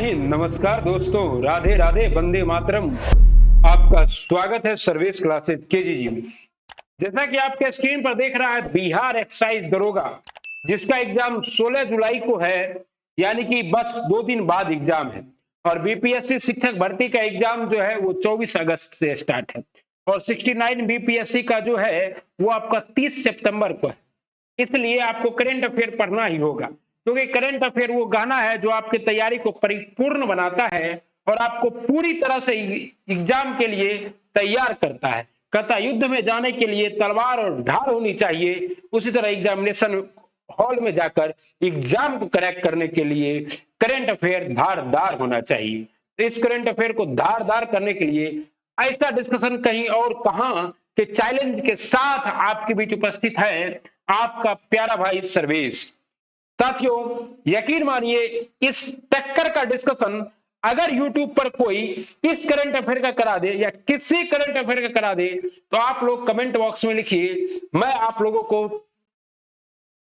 हिंद, नमस्कार दोस्तों, राधे राधे, वंदे मातरम। आपका स्वागत है सर्विस क्लासेस केजीजी में। जैसा कि आपके स्क्रीन पर देख रहा है, बिहार एक्साइज दरोगा जिसका एग्जाम 16 जुलाई को है, यानी कि बस 2 दिन बाद एग्जाम है। और बीपीएससी शिक्षक भर्ती का एग्जाम जो है वो 24 अगस्त से स्टार्ट है और 69 बीपीएससी का जो है वो आपका 30 सितंबर को है। इसलिए आपको करंट अफेयर पढ़ना ही होगा, क्योंकि करंट अफेयर वो गहना है जो आपकी तैयारी को परिपूर्ण बनाता है और आपको पूरी तरह से एग्जाम के लिए तैयार करता है। कहता युद्ध में जाने के लिए तलवार और ढाल होनी चाहिए, उसी तरह एग्जामिनेशन हॉल में जाकर एग्जाम को क्रैक करने के लिए करंट अफेयर धारदार होना चाहिए। तो इस करंट अफेयर को धारदार करने के लिए ऐसा डिस्कशन कहीं और कहां के चैलेंज के साथ आपके बीच उपस्थित है आपका प्यारा भाई सर्वेश। साथियों, यकीन मानिए इस टक्कर का डिस्कशन अगर YouTube पर कोई इस करंट अफेयर का करा दे या किसी करंट अफेयर का करा दे तो आप लोग कमेंट बॉक्स में लिखिए, मैं आप लोगों को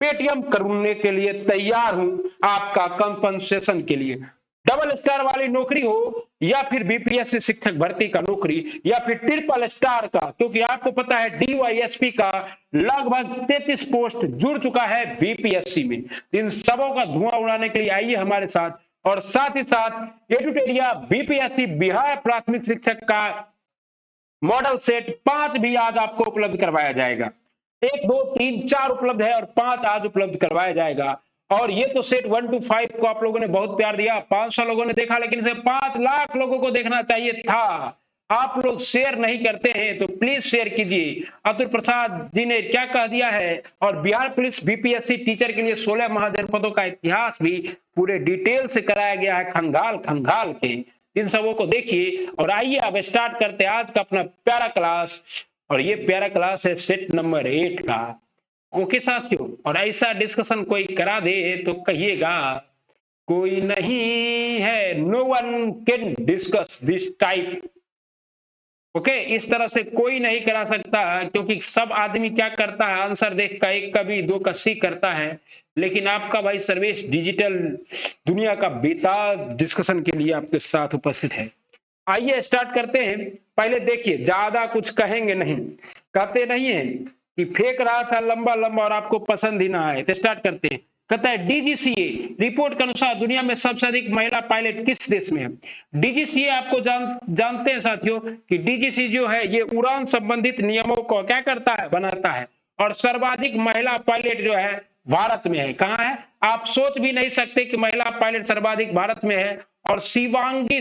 पेटीएम करने के लिए तैयार हूं आपका कंपनसेशन के लिए। डबल स्टार वाली नौकरी हो या फिर बीपीएससी शिक्षक भर्ती का नौकरी या फिर ट्रिपल स्टार का, क्योंकि आपको पता है डीवाईएसपी का लगभग 33 पोस्ट जुड़ चुका है बीपीएससी में। इन सबों का धुआं उड़ाने के लिए आइए हमारे साथ, और साथ ही साथ एडुटेरिया बीपीएससी बिहार प्राथमिक शिक्षक का मॉडल सेट 5 भी आज आपको उपलब्ध करवाया जाएगा। 1, 2, 3, 4 उपलब्ध है और 5 आज उपलब्ध करवाया जाएगा। और ये तो सेट 1 to 5 को आप लोगों ने बहुत प्यार दिया, 500 लोगों ने देखा, लेकिन इसे 5 लाख लोगों को देखना चाहिए था। आप लोग शेयर नहीं करते हैं तो प्लीज शेयर कीजिए। अतुल प्रसाद जी ने क्या कह दिया है, और बिहार पुलिस बीपीएससी टीचर के लिए 16 महाजनपदों का इतिहास भी पूरे डिटेल से कराया गया है, खंगाल खंगाल के। इन सबों को देखिए और आइए अब स्टार्ट करते हैं आज का अपना प्यारा क्लास। और ये प्यारा क्लास है सेट नंबर 8 का। ओके साथियों, और ऐसा डिस्कशन कोई करा दे तो कहिएगा कोई नहीं है, no one can discuss this type. Okay, इस तरह से कोई नहीं करा सकता, क्योंकि सब आदमी क्या करता है, आंसर देख का एक का बी दो का सी करता है। लेकिन आपका भाई सर्वेश डिजिटल दुनिया का बेताब डिस्कशन के लिए आपके साथ उपस्थित है। आइए स्टार्ट करते हैं। पहले देखिए, ज्यादा कुछ कहेंगे नहीं, कहते नहीं है कि फेंक रहा था लंबा लंबा और आपको पसंद ही ना आए, तो स्टार्ट करते हैं। कहता है डीजीसीए रिपोर्ट के अनुसार दुनिया में सबसे अधिक महिला पायलट किस देश में है। डीजीसीए आपको जानते हैं साथियों कि डीजीसी जो है ये उड़ान संबंधित नियमों को क्या करता है, बनाता है। और सर्वाधिक महिला पायलट जो है भारत में है। कहां है, आप सोच भी नहीं सकते कि महिला पायलट सर्वाधिक भारत में है। और शिवांगी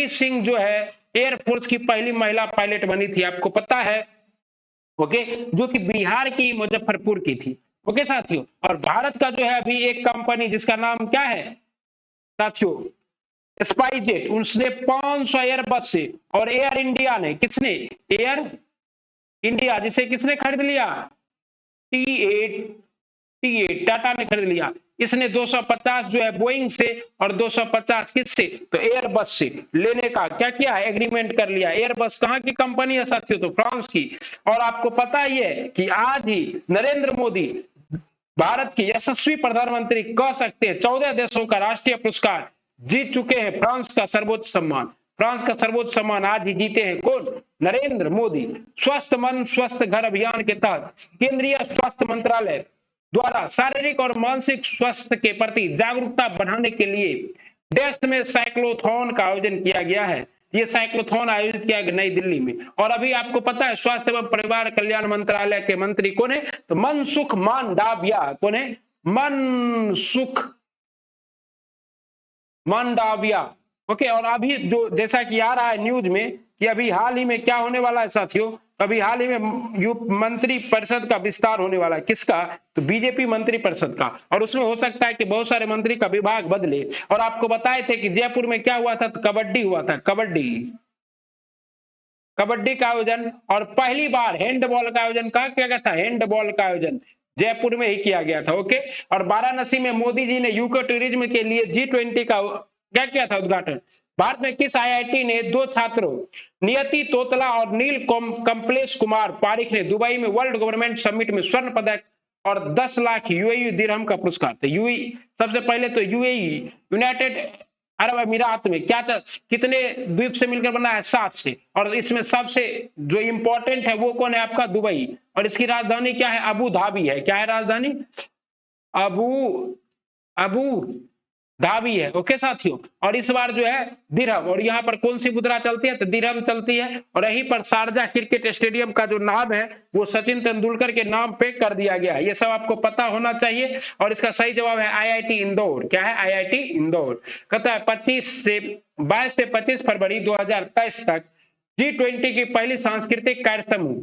सिंह जो है एयरफोर्स की पहली महिला पायलट बनी थी, आपको पता है। ओके, जो कि बिहार की मुजफ्फरपुर की थी। ओके साथियों, और भारत का जो है अभी एक कंपनी जिसका नाम क्या है साथियों, स्पाइसजेट, उसने 500 एयरबस से, और एयर इंडिया ने, किसने, एयर इंडिया जिसे किसने खरीद लिया, टी8 टाटा ने खरीद लिया। इसने 250 जो है बोइंग से और 250 किससे, तो एयरबस से लेने का क्या किया है, एग्रीमेंट कर लिया। एयरबस कहां की कंपनी है साथियों, तो फ्रांस की। और आपको पता ही है कि आज ही नरेंद्र मोदी भारत के यशस्वी प्रधानमंत्री कह सकते हैं 14 देशों का राष्ट्रीय पुरस्कार जीत चुके हैं। फ्रांस का सर्वोच्च सम्मान आज ही जीते हैं कौन, नरेंद्र मोदी। स्वस्थ मन स्वस्थ घर अभियान के तहत केंद्रीय स्वास्थ्य मंत्रालय द्वारा शारीरिक और मानसिक स्वास्थ्य के प्रति जागरूकता बढ़ाने के लिए देश में साइक्लोथॉन का आयोजन किया गया है। ये साइक्लोथॉन आयोजित किया गया नई दिल्ली में। और अभी आपको पता है स्वास्थ्य एवं परिवार कल्याण मंत्रालय के मंत्री कौन है, तो मनसुख मांडविया। कौन है, मनसुख मांडविया। ओके, और अभी जो जैसा कि आ रहा है न्यूज में कि अभी हाल ही में क्या होने वाला है साथियों, अभी हाल ही में मंत्री परिषद का विस्तार होने वाला है। किसका, तो बीजेपी मंत्री परिषद का। और उसमें हो सकता है कि बहुत सारे मंत्री का विभाग बदले। और आपको बताए थे कि जयपुर में क्या हुआ था, तो कबड्डी हुआ था, कबड्डी का आयोजन। और पहली बार हैंडबॉल का आयोजन कहा किया गया था, हैंडबॉल का आयोजन जयपुर में ही किया गया था। ओके, और वाराणसी में मोदी जी ने यूको टूरिज्म के लिए G20 का क्या किया था, उद्घाटन। भारत में किस आईआईटी ने 2 छात्रों नियति तोतला और नील कमलेश कुमार पारिक ने दुबई में वर्ल्ड गवर्नमेंट समिट में स्वर्ण पदक और 10 लाख यूएई दिरहम का पुरस्कार। तो यूएई सबसे पहले तो यूएई यूनाइटेड अरब अमीरात में कितने द्वीप से मिलकर बना है? 7 से। और इसमें सबसे जो इंपॉर्टेंट है वो कौन है आपका? दुबई। और इसकी राजधानी क्या है? अबू धाबी है। क्या है राजधानी? अबू अबू धाबी है। ओके साथियों। और इस बार जो है दिरहम, और यहाँ पर कौन सी मुद्रा चलती है? तो दिरहम चलती है। और यहीं पर शारजा क्रिकेट स्टेडियम का जो नाम है वो सचिन तेंदुलकर के नाम पे कर दिया गया है। ये सब आपको पता होना चाहिए। और इसका सही जवाब है आईआईटी इंदौर। क्या है? आईआईटी इंदौर। कहता है 22 से 25 फरवरी 2023 तक G20 की पहली सांस्कृतिक कार्य समूह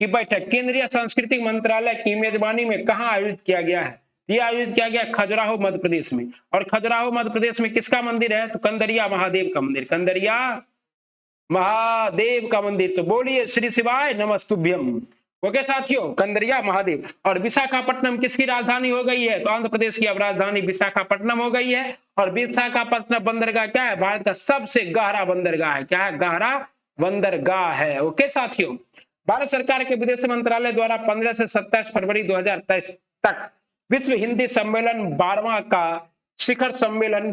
की बैठक केंद्रीय सांस्कृतिक मंत्रालय की मेजबानी में कहां आयोजित किया गया है? ये आयोजित किया गया खजुराहो मध्य प्रदेश में। और खजुराहो मध्य प्रदेश में किसका मंदिर है? तो कंदरिया महादेव का मंदिर। कंदरिया महादेव का मंदिर। तो बोलिए श्री शिवाय नमस्तुभ्यम। ओके साथियों, कंदरिया महादेव। और विशाखापट्टनम किसकी राजधानी हो गई है? तो आंध्र प्रदेश की अब राजधानी विशाखापट्टनम हो गई है। और विशाखापट्टनम बंदरगाह क्या है? भारत का सबसे गहरा बंदरगाह है। क्या है? गहरा बंदरगाह है। ओके साथियों, भारत सरकार के विदेश मंत्रालय द्वारा 15 से 27 फरवरी 2023 तक विश्व हिंदी सम्मेलन 12वां का शिखर सम्मेलन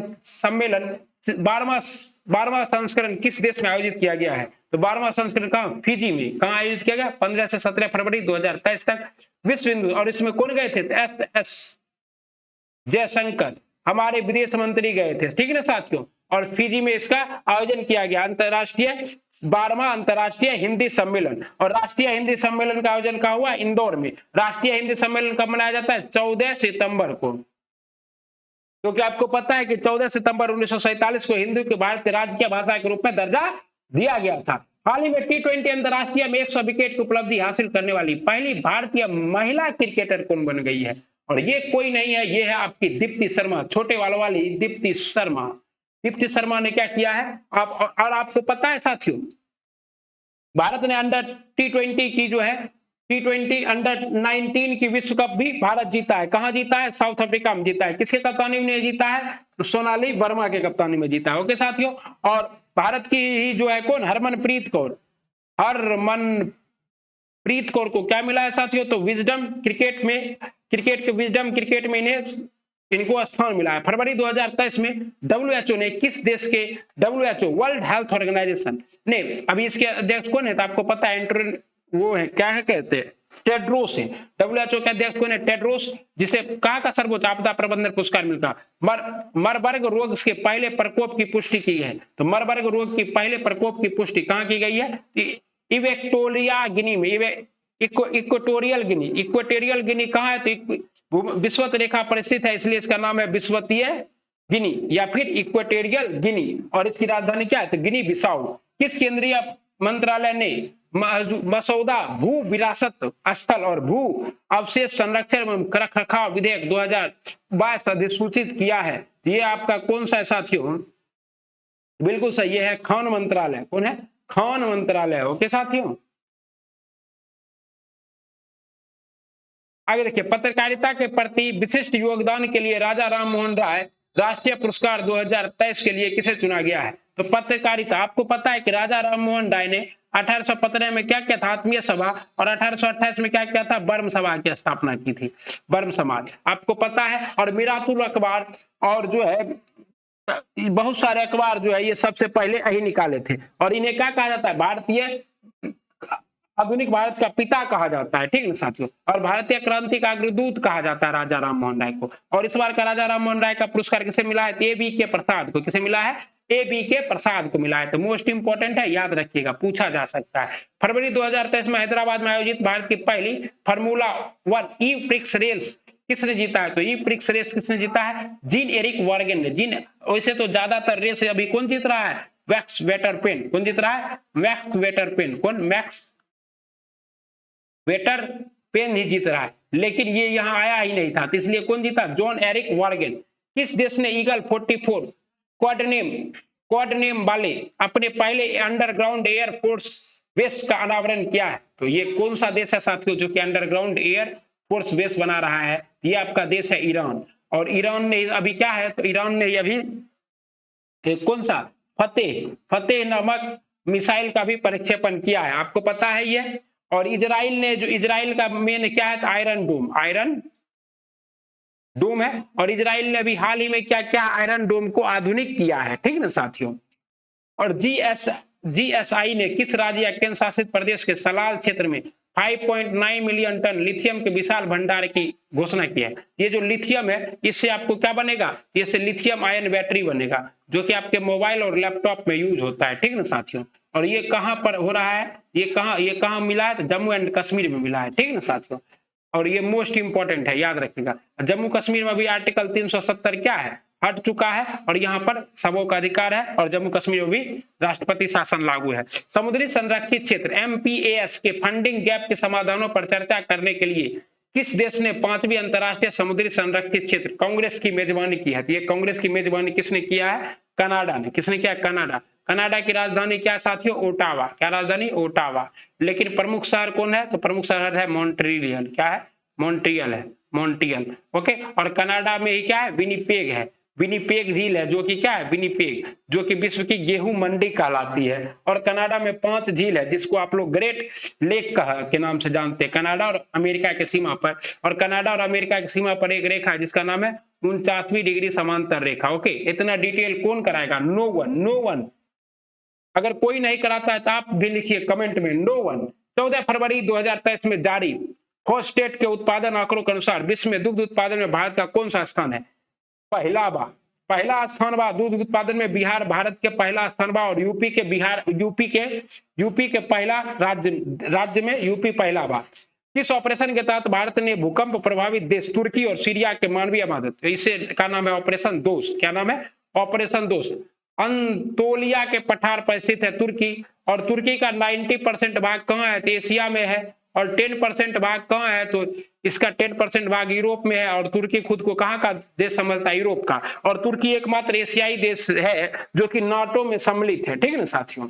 12वां संस्करण किस देश में आयोजित किया गया है? तो 12वां संस्करण कहां? फिजी में। कहां आयोजित किया गया? 15 से 17 फरवरी 2023 तक विश्व हिंदू। और इसमें कौन गए थे? एस जयशंकर हमारे विदेश मंत्री गए थे। ठीक है ना साथियों। और फिजी में इसका आयोजन किया गया अंतरराष्ट्रीय 12वां अंतरराष्ट्रीय हिंदी सम्मेलन। और राष्ट्रीय हिंदी सम्मेलन का आयोजन कहां हुआ? इंदौर में। राष्ट्रीय हिंदी सम्मेलन कब मनाया जाता है? 14 सितंबर को। क्योंकि आपको पता है कि 14 सितंबर 1947 को हिंदी को भारत के राजकीय भाषा के रूप में दर्जा दिया गया था। हाल ही में T20 अंतरराष्ट्रीय में 100 विकेट की उपलब्धि हासिल करने वाली पहली भारतीय महिला क्रिकेटर कौन बन गई है? और ये कोई नहीं है, ये है आपकी दीप्ति शर्मा, छोटे वालों वाली दीप्ति शर्मा। दीप्ति शर्मा ने क्या किया है आप, और आपको पता है साथियों, भारत ने अंडर T20 की जो है T20 अंडर 19 की विश्व कप भी भारत जीता है। कहां जीता है? साउथ अफ्रीका में जीता है। किसके कप्तानी में जीता है? तो सोनाली वर्मा के कप्तानी में जीता है। ओके साथियों। और भारत की ही जो है कौन? हरमनप्रीत कौर। हरमनप्रीत कौर को क्या मिला है साथियों? तो विजडम क्रिकेट में, क्रिकेट के विजडम क्रिकेट में इनको स्थान मिला है। फरवरी 2023 में WHO ने किस देश के WHO वर्ल्ड हेल्थ ऑर्गेनाइजेशन ने, अभी इसके अध्यक्ष कौन है? तो आपको पता है वो है, क्या है कहते हैं? टेड्रोस है। WHO के अध्यक्ष कौन है? टेड्रोस, जिसे कहा का सर्वोच्च आपदा प्रबंधन पुरस्कार मिलता। मरबर्ग रोग के पहले प्रकोप की पुष्टि की है। तो मरबर्ग रोग की पहले प्रकोप की पुष्टि कहां की गई है? इक्वेटोरिया गिनी में। Equatorial Guinea. इक्वेटोरियल गिनी कहां है? तो विषुवत रेखा पर स्थित है, इसलिए इसका नाम है विषुवतीय गिनी या फिर इक्वेटोरियल गिनी। और इसकी राजधानी क्या है? तो गिनी बिसाऊ। किस केंद्रीय मंत्रालय ने मसौदा भू विरासत स्थल और भू अवशेष संरक्षण एवं रखरखाव विधेयक 2022 अधिसूचित किया है? ये आपका कौन सा है साथियों? बिल्कुल सही है, खान मंत्रालय। कौन है? खान मंत्रालय। ओके साथियों, आगे देखिए, पत्रकारिता के प्रति विशिष्ट योगदान के लिए राजा राम मोहन राय राष्ट्रीय पुरस्कार 2023 के लिए किसे चुना गया है? तो पत्रकारिता, आपको पता है कि राजा राम मोहन राय ने 1815 में क्या किया था? आत्मीय सभा। और 1828 में क्या किया था? ब्रह्म सभा की स्थापना की थी, ब्रह्म समाज, आपको पता है। और मीरातुल अखबार और जो है बहुत सारे अखबार जो है ये सबसे पहले यही निकाले थे। और इन्हें क्या कहा जाता है? भारतीय आधुनिक भारत का पिता कहा जाता है। ठीक है साथियों। और भारतीय क्रांति का अग्रदूत कहा जाता है राजा राम मोहन राय को। और इस बार का राजा राम मोहन राय का पुरस्कार किसे मिला है? A.B.K. प्रसाद को। किसे मिला है? A.B.K. प्रसाद को मिला है। तो मोस्ट इंपोर्टेंट है, याद रखिएगा, पूछा जा सकता है। फरवरी 2023 में हैदराबाद में आयोजित भारत की पहली फार्मूला 1 ई प्रिक्स रेस किसने जीता है? तो ई प्रिक्स रेस किसने जीता है? जीन एरिक वर्गेन ने। जीन, वैसे तो ज्यादातर रेस अभी कौन जीत रहा है? मैक्स वेटरपेन। कौन जीत रहा है? मैक्स वेटरपेन। कौन? मैक्स वेटर पेन ही जीत रहा है, लेकिन ये यहां आया ही नहीं था, तो इसलिए कौन जीता? John Eric Vargen. किस देश ने ईगल 44 क्वाड नेम वाले अपने पहले अंडरग्राउंड एयर फोर्स बेस का अनावरण किया है? तो ये कौन सा देश है साथियों जो कि अंडरग्राउंड एयर फोर्स बेस बना रहा है? ये आपका देश है ईरान। और ईरान ने अभी क्या है? तो ईरान ने अभी कौन सा फतेह नामक मिसाइल का भी प्रक्षेपण किया है, आपको पता है ये। और इजराइल ने, जो इजराइल का मेन क्या है? आयरन डोम है। और इजराइल ने अभी हाल ही में क्या क्या आयरन डोम को आधुनिक किया है, ठीक ना साथियों। और जीएसआई ने किस राज्य या केंद्र शासित प्रदेश के सलाल क्षेत्र में 5.9 मिलियन टन लिथियम के विशाल भंडार की घोषणा की है। ये जो लिथियम है, इससे आपको क्या बनेगा, इससे लिथियम आयन बैटरी बनेगा, जो कि आपके मोबाइल और लैपटॉप में यूज होता है, ठीक ना साथियों। और ये कहां पर हो रहा है, ये कहां मिला है, तो जम्मू एंड कश्मीर में मिला है, ठीक ना साथियों। और ये मोस्ट इंपॉर्टेंट है, याद रखिएगा। जम्मू कश्मीर में भी आर्टिकल 370 क्या है, हट चुका है, और यहाँ पर सबों का अधिकार है, और जम्मू कश्मीर में भी राष्ट्रपति शासन लागू है। समुद्री संरक्षित क्षेत्र एमपीएएस के फंडिंग गैप के समाधानों पर चर्चा करने के लिए किस देश ने 5वीं अंतर्राष्ट्रीय समुद्री संरक्षित क्षेत्र कांग्रेस की मेजबानी की है। तो ये कांग्रेस की मेजबानी किसने किया है, कनाडा ने। किसने किया, कनाडा। कनाडा की राजधानी क्या साथियों, ओटावा। क्या राजधानी, ओटावा। लेकिन प्रमुख शहर कौन है, तो प्रमुख शहर है मॉन्ट्रियल। क्या है, मॉन्ट्रियल है, मॉन्ट्रियल। ओके। और कनाडा में ही क्या है, विनिपेग है। विनिपेग झील है, जो कि क्या है, विनिपेग, जो कि विश्व की गेहूं मंडी कहलाती है। और कनाडा में 5 झील है, जिसको आप लोग ग्रेट लेक के नाम से जानते हैं, कनाडा और अमेरिका की सीमा पर। और कनाडा और अमेरिका की सीमा पर एक रेखा है जिसका नाम है 49वीं डिग्री समांतर रेखा। ओके। इतना डिटेल कौन कराएगा, नो वन, नो वन। अगर कोई नहीं कराता है तो आप भी लिखिए कमेंट में, नो वन। 14 फरवरी 2023 में जारी फॉस्फेट के उत्पादन आंकड़ों के अनुसार विश्व में दुग्ध उत्पादन में भारत का कौन सा स्थान है, पहला स्थान बा दूध उत्पादन में बिहार भारत के पहला स्थान बा। और यूपी के पहला राज्य में यूपी पहला बा। इस ऑपरेशन के तहत भारत ने भूकंप प्रभावित देश तुर्की और सीरिया के मानवीय मदद, इसे का नाम है ऑपरेशन दोस्त। क्या नाम है, ऑपरेशन दोस्त। अंतोलिया के पठार पर स्थित है तुर्की, और तुर्की का 90% भाग कहाँ है, तो एशिया में है। और 10% भाग कहाँ है, तो इसका 10% भाग यूरोप में है। और तुर्की खुद को कहाँ का देश समझता है, यूरोप का। और तुर्की एकमात्र एशियाई देश है जो कि नाटो में सम्मिलित है, ठीक है ना साथियों।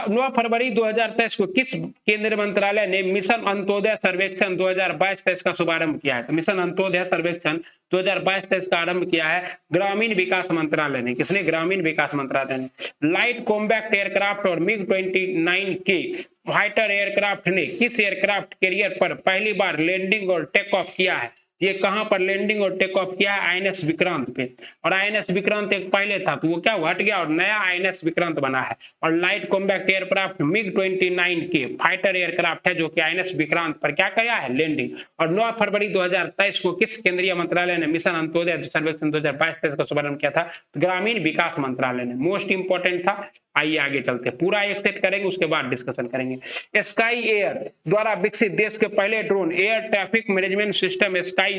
9 फरवरी 2023 को किस केंद्रीय मंत्रालय ने मिशन अंत्योदय सर्वेक्षण 2022-23 का शुभारंभ किया है, तो मिशन अंत्योदय सर्वेक्षण 2022-23 का आरंभ किया है ग्रामीण विकास मंत्रालय ने। किसने, ग्रामीण विकास मंत्रालय ने। लाइट कॉम्बैक्ट एयरक्राफ्ट और मिग 29 के फाइटर एयरक्राफ्ट ने किस एयरक्राफ्ट कैरियर पर पहली बार लैंडिंग और टेक ऑफ किया है, ये कहां पर लैंडिंग और टेक ऑफ किया है, आईएनएस विक्रांत पे। और आईएनएस विक्रांत एक पहले था, तो वो क्या हट गया और नया आईएनएस विक्रांत बना है। और लाइट कॉम्बैक्ट एयरक्राफ्ट मिग 29 के फाइटर एयरक्राफ्ट है, जो कि आईएनएस विक्रांत पर क्या किया है, लैंडिंग। और 9 फरवरी 2023 को किस केंद्रीय मंत्रालय ने मिशन अंत्योदय सर्वेक्षण 2022-23 का शुभारंभ किया था, ग्रामीण विकास मंत्रालय ने। मोस्ट इंपॉर्टेंट था। आइए आगे चलते, पूरा एक सेट करेंगे, उसके बाद डिस्कशन करेंगे। स्काई एयर द्वारा विकसित देश के पहले drone air traffic management system sky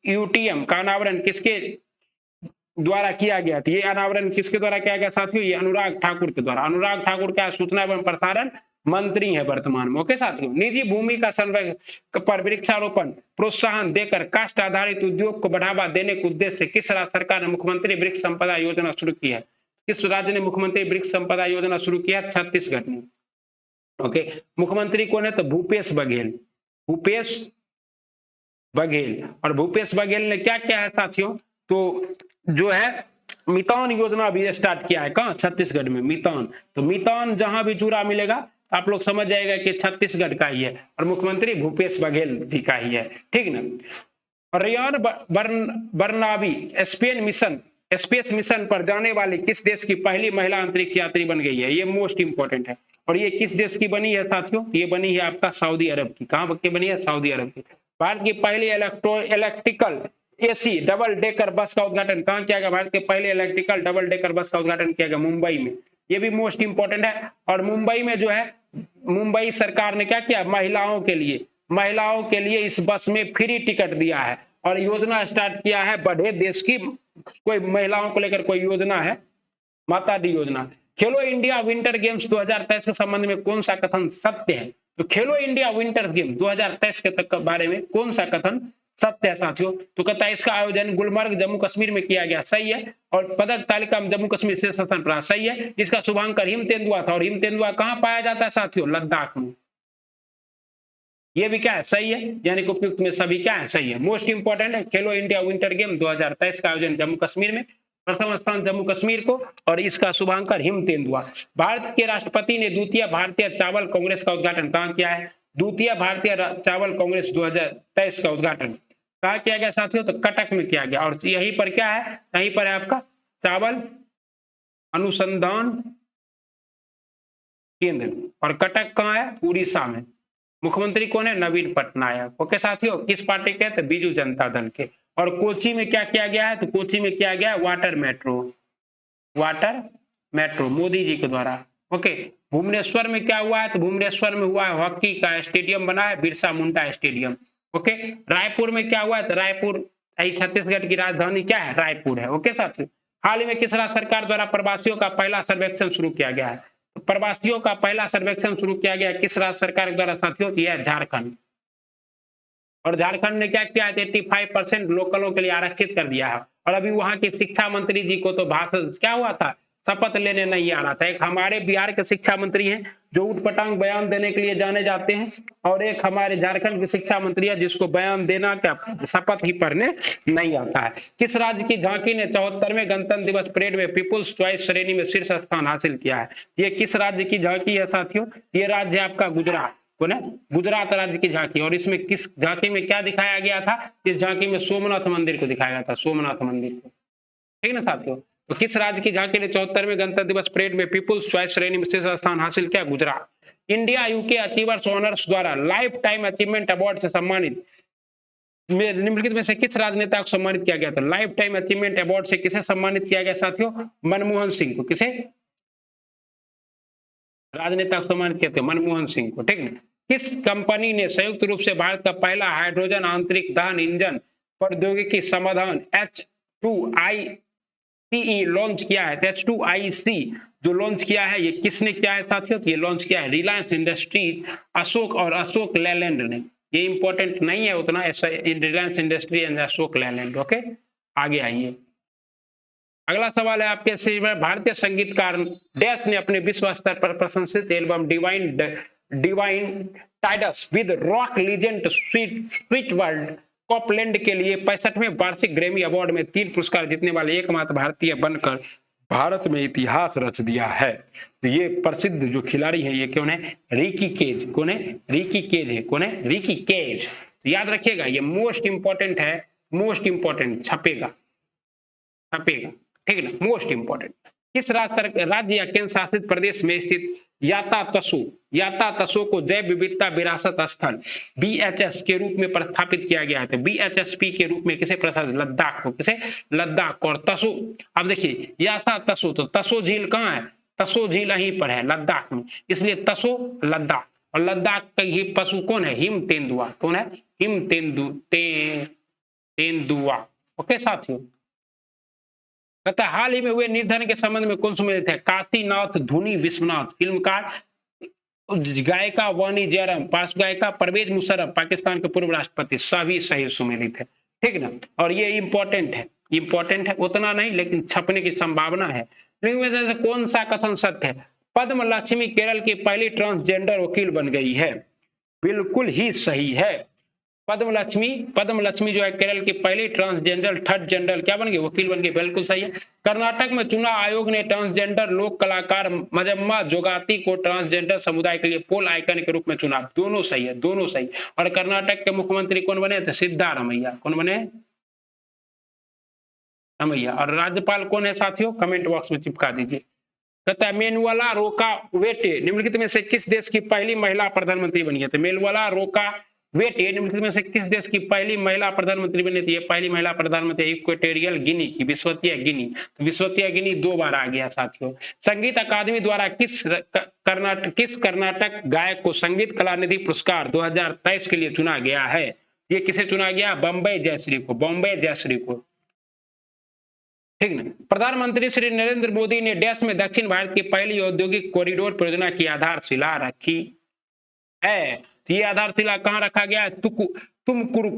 UTM का अनावरण किसके द्वारा किया गया था, ये अनावरण किसके द्वारा किया गया साथियों, ये अनुराग ठाकुर के द्वारा। अनुराग ठाकुर क्या सूचना एवं प्रसारण मंत्री है वर्तमान में। ओके साथियों। निजी भूमि का संरक्षण पर वृक्षारोपण प्रोत्साहन देकर कास्ट आधारित उद्योग को बढ़ावा देने के उद्देश्य से किस राज्य सरकार ने मुख्यमंत्री वृक्ष संपदा योजना शुरू की है, किस राज्य ने मुख्यमंत्री वृक्ष संपदा योजना शुरू किया, छत्तीसगढ़ ने। ओके। मुख्यमंत्री कौन है, तो भूपेश बघेल, भूपेश बघेल। और भूपेश बघेल ने क्या किया है साथियों, तो जो है मितान योजना भी स्टार्ट किया है, कहां, छत्तीसगढ़ में मितान। तो मितान जहां भी चूरा मिलेगा आप लोग समझ जाएगा कि छत्तीसगढ़ का ही है, और मुख्यमंत्री भूपेश बघेल जी का ही है, ठीक ना। रियान बर्नाबी स्पेस मिशन पर जाने वाली किस देश की पहली महिला अंतरिक्ष यात्री बन गई है, ये मोस्ट इंपॉर्टेंट है। और ये किस देश की बनी है साथियों, ये बनी है आपका सऊदी अरब की। कहां की बनी है, सऊदी अरब की। भारत की पहली electrical AC double decker bus का उद्घाटन कहां किया गया, भारत के पहले इलेक्ट्रिकल डबल डेकर बस का उद्घाटन किया गया मुंबई में। ये भी मोस्ट इंपॉर्टेंट है। और मुंबई में जो है, मुंबई सरकार ने क्या किया, महिलाओं के लिए इस बस में फ्री टिकट दिया है। और योजना स्टार्ट किया है बढ़े देश की, कोई महिलाओं को लेकर कोई योजना है, माता दी योजना। खेलो इंडिया विंटर गेम्स 2023 के संबंध में कौन सा कथन सत्य है, तो खेलो इंडिया विंटर गेम 2023 के तक बारे में कौन सा कथन सत्य है साथियों, तो कहता है इसका आयोजन गुलमर्ग जम्मू कश्मीर में किया गया, सही है। और पदक तालिका में जम्मू कश्मीर शीर्ष स्थान पर, सही है। इसका शुभांकर हिम तेंदुआ था, और हिम तेंदुआ कहां पाया जाता है साथियों, लद्दाख में। ये भी क्या है, सही है। यानी कि उपयुक्त में सभी क्या है, सही है। मोस्ट इंपॉर्टेंट है, खेलो इंडिया विंटर गेम 2023 का आयोजन जम्मू कश्मीर में, प्रथम स्थान जम्मू कश्मीर को, और इसका शुभांकर हिम तेंदुआ। भारत के राष्ट्रपति ने द्वितीय भारतीय चावल कांग्रेस का उद्घाटन कहां किया है, द्वितीय भारतीय चावल कांग्रेस 2023 का उद्घाटन कहाँ किया गया साथियों? तो कटक में किया गया। और यहीं पर क्या है? यहीं पर है आपका चावल अनुसंधान केंद्र। और कटक कहाँ है? उड़ीसा में। मुख्यमंत्री कौन है? नवीन पटनायक। ओके साथियों, किस पार्टी के? तो बीजू जनता दल के। और कोची में क्या किया गया है? तो कोची में किया गया water metro, water metro Modi ji के द्वारा। ओके, भुवनेश्वर में क्या हुआ है? तो भुवनेश्वर में हुआ है हॉकी का स्टेडियम बना है, बिरसा मुंडा स्टेडियम। ओके, रायपुर में क्या हुआ है? तो रायपुर, छत्तीसगढ़ की राजधानी क्या है? रायपुर है। ओके साथियों, हाल ही में किस राज्य सरकार द्वारा प्रवासियों का पहला सर्वेक्षण शुरू किया गया है? तो प्रवासियों का पहला सर्वेक्षण शुरू किया गया किस राज्य सरकार द्वारा साथियों? तो यह झारखंड। और झारखंड ने क्या किया है? 85% लोकलों के लिए आरक्षित कर दिया है। और अभी वहां के शिक्षा मंत्री जी को तो भाषण क्या हुआ था? शपथ लेने नहीं आ रहा था। एक हमारे बिहार के शिक्षा मंत्री हैं जो उटपटांग बयान देने के लिए जाने जाते हैं, और एक हमारे झारखंड के शिक्षा मंत्री है जिसको बयान देना क्या, शपथ ही पढ़ने नहीं आता है। किस राज्य की झांकी ने 74वें गणतंत्र दिवस परेड में पीपुल्स चॉइस श्रेणी में शीर्ष स्थान हासिल किया है? ये किस राज्य की झांकी है साथियों? ये राज्य है आपका गुजरात। कौन है? गुजरात राज्य की झांकी। और इसमें किस झांकी में क्या दिखाया गया था? इस झांकी में सोमनाथ मंदिर को दिखाया गया था, सोमनाथ मंदिर को। ठीक ना साथियों? तो किस राज्य की झांकी ने 74वें गणतंत्र दिवस परेड में पीपुल्स चॉइस श्रेणी में शीर्ष स्थान हासिल किया? Gujarat. India UK achievers honours द्वारा लाइफ टाइम अचीवमेंट अवार्ड से सम्मानित निम्नलिखित में से किस राजनेता को सम्मानित किया गया? तो लाइफ टाइम अचीवमेंट अवार्ड से किसे सम्मानित किया गया साथियों? मनमोहन सिंह को। किसे? राजनेता को सम्मानित किया था मनमोहन सिंह को। ठीक है। किस कंपनी ने संयुक्त रूप से भारत का पहला हाइड्रोजन आंतरिक दहन इंजन प्रौद्योगिकी समाधान H2ICE लॉन्च किया है? H2IC जो लॉन्च किया है, ये किसने किया है साथियों? तो ये लॉन्च किया है रिलायंस इंडस्ट्रीज, अशोक और अशोक लेलैंड ने। ये इंपॉर्टेंट नहीं है उतना, Reliance industry and Ashok Leyland. Okay, आगे आइए। अगला सवाल है आपके से, भारतीय संगीतकार डैश ने अपने विश्व स्तर पर प्रशंसित album Divine Tides with rock legend Stewart Copeland के लिए 65वें वार्षिक ग्रैमी अवार्ड में 3 पुरस्कार जीतने वाले एकमात्र भारतीय बनकर भारत में इतिहास रच दिया है। तो ये प्रसिद्ध जो खिलाड़ी है ये कौन है? रिकी केज। कौन है? रिकी केज है। कौन है? रिकी केज। तो याद रखिएगा, ये मोस्ट इंपॉर्टेंट है, मोस्ट इंपॉर्टेंट, छपेगा छपेगा। ठीक है ना, मोस्ट इंपॉर्टेंट। किस राज्य या केंद्र शासित प्रदेश में स्थित याता तसो को जैव विविधता विरासत स्थल BHS के रूप में प्रस्थापित किया गया है? तो BHSP के रूप में किसे प्रस्थापित? लद्दाख को। किसे? लद्दाख। और तसो, अब देखिए याता तसो, तो तसो झील कहाँ है? तसो झील यहीं पर है लद्दाख में, इसलिए तसो लद्दाख। और लद्दाख का ही पशु कौन है? हिम तेंदुआ। कौन है? हिम तेंदुआ। ओके साथियों, कहता हाल ही में हुए निर्धन के संबंध में कौन सुमेलित है? काशीनाथ धुनी विश्वनाथ, फिल्मकार, गायिका वानी जयराम, पार्श्व गायिका परवेज मुशर्रफ, पाकिस्तान के पूर्व राष्ट्रपति, सभी सही सुमेलित है। ठीक ना, और ये इंपॉर्टेंट है, इंपॉर्टेंट है उतना नहीं लेकिन छपने की संभावना है। लेकिन से कौन सा कथन सत्य है? पद्म लक्ष्मी केरल की पहली ट्रांसजेंडर वकील बन गई है। बिल्कुल ही सही है। पद्म लक्ष्मी जो है केरल की पहली ट्रांसजेंडर थर्ड जेंडर क्या बन गई? वकील बन गई। बिल्कुल सही है। कर्नाटक में चुनाव आयोग ने ट्रांसजेंडर लोक कलाकार मजम्मा जोगाती को ट्रांसजेंडर समुदाय के लिए पोल आइकन के रूप में चुना। दोनों सही है, दोनों सही। और कर्नाटक के मुख्यमंत्री कौन बने थे? सिद्धारमैया। कौन बने? रमैया। और राज्यपाल कौन है साथियों? कमेंट बॉक्स में चिपका दीजिए। कहता है मेनुअला रोकावेटे निम्नलिखित में से किस देश की पहली महिला प्रधानमंत्री बनी है? तो मेनुअला रोकावेटे निम्नलिखित में से किस देश की पहली महिला प्रधानमंत्री बनी थी? पहली महिला प्रधानमंत्री इक्वेटोरियल गिनी की, विश्वतीय गिनी। विश्वतीय गिनी 2 बार आ गया साथियों। संगीत अकादमी द्वारा किस कर्नाटक गायक को संगीत कला निधि पुरस्कार 2023 के लिए चुना गया है? ये किसे चुना गया? बॉम्बे जयश्री को। बॉम्बे जयश्री को। ठीक ना। प्रधानमंत्री श्री नरेंद्र मोदी ने डैश में दक्षिण भारत की पहली औद्योगिक कॉरिडोर परियोजना की आधारशिला रखी है। तो ये आधारशिला कहां रखा गया है? तुमकुरु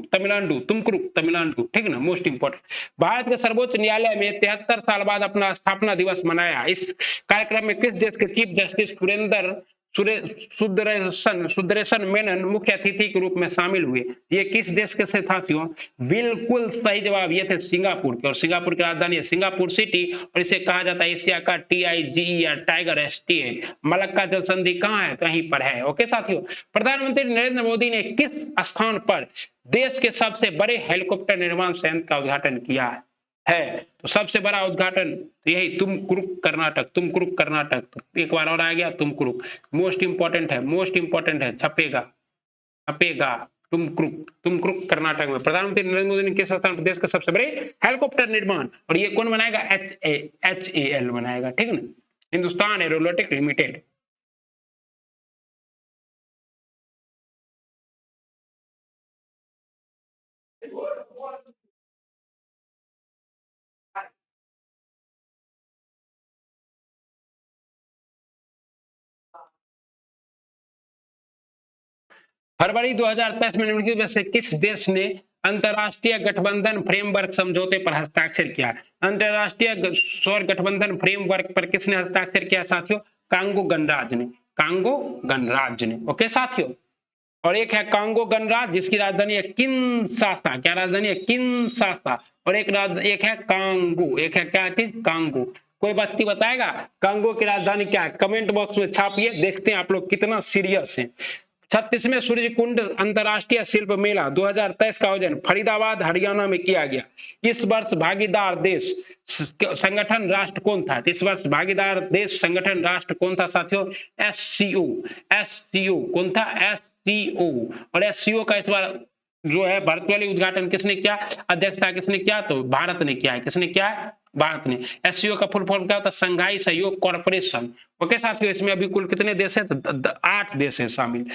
तमिलनाडु। ठीक ना, मोस्ट इंपोर्टेंट। भारत के सर्वोच्च न्यायालय में 73 साल बाद अपना स्थापना दिवस मनाया। इस कार्यक्रम में किस देश के चीफ जस्टिस सुदर्शन मेनन मुख्य अतिथि के रूप में शामिल हुए। ये किस देश के से साथियों? बिल्कुल सही जवाब ये थे सिंगापुर के, और सिंगापुर की राजधानी है सिंगापुर सिटी, और इसे कहा जाता है एशिया का TIGE या टाइगर सिटी है। मलक्का जल संधि कहाँ है? कहीं पर है। ओके साथियों, प्रधानमंत्री नरेंद्र मोदी ने किस स्थान पर देश के सबसे बड़े हेलीकॉप्टर निर्माण संयंत्र का उद्घाटन किया है? तो सबसे बड़ा उद्घाटन यही तुमकुरुक कर्नाटक, तुमकुरुक कर्नाटक। एक बार और आ गया तुमकुरुक, मोस्ट इंपॉर्टेंट है, मोस्ट इंपॉर्टेंट है, छपेगा छपेगा। तुमकुरुक, तुमकुरुक कर्नाटक में प्रधानमंत्री नरेंद्र मोदी ने किस स्थान पर देश के सबसे बड़े हेलीकॉप्टर निर्माण, और ये कौन बनाएगा? HAL बनाएगा, ठीक है ना, हिंदुस्तान एरोनॉटिक लिमिटेड। फरवरी 2023 में निम्नलिखित में से किस देश ने अंतरराष्ट्रीय गठबंधन फ्रेमवर्क समझौते पर हस्ताक्षर किया? अंतरराष्ट्रीय सौर गठबंधन फ्रेमवर्क पर किसने हस्ताक्षर किया साथियों? कांगो गणराज्य ने, कांगो गणराज्य ने। ओके साथियों, और एक है कांगो गणराज्य जिसकी राजधानी है किनशासा। क्या राजधानी है? किनशासा। और एक है कांगो, एक है क्या चीज? कांगो। कोई व्यक्ति बताएगा कांगो की राजधानी क्या है? कमेंट बॉक्स में छापिए, देखते हैं आप लोग कितना सीरियस है। 36वें सूर्यकुंड अंतरराष्ट्रीय शिल्प मेला 2023 का आयोजन फरीदाबाद हरियाणा में किया गया। इस वर्ष भागीदार देश संगठन राष्ट्र कौन था? इस वर्ष भागीदार देश संगठन राष्ट्र कौन था साथियों? SCO, SCO कौन था? SCO। और SCO का इस बार जो है वर्चुअली उद्घाटन किसने किया? अध्यक्षता किसने किया? तो भारत ने किया है। किसने किया है? भारत ने। SCO का फुल फॉर्म क्या होता है? संघाई सहयोग कॉर्पोरेशन। ओके साथियों, इसमें अभी कुल कितने देश है? तो 8 देश है शामिल।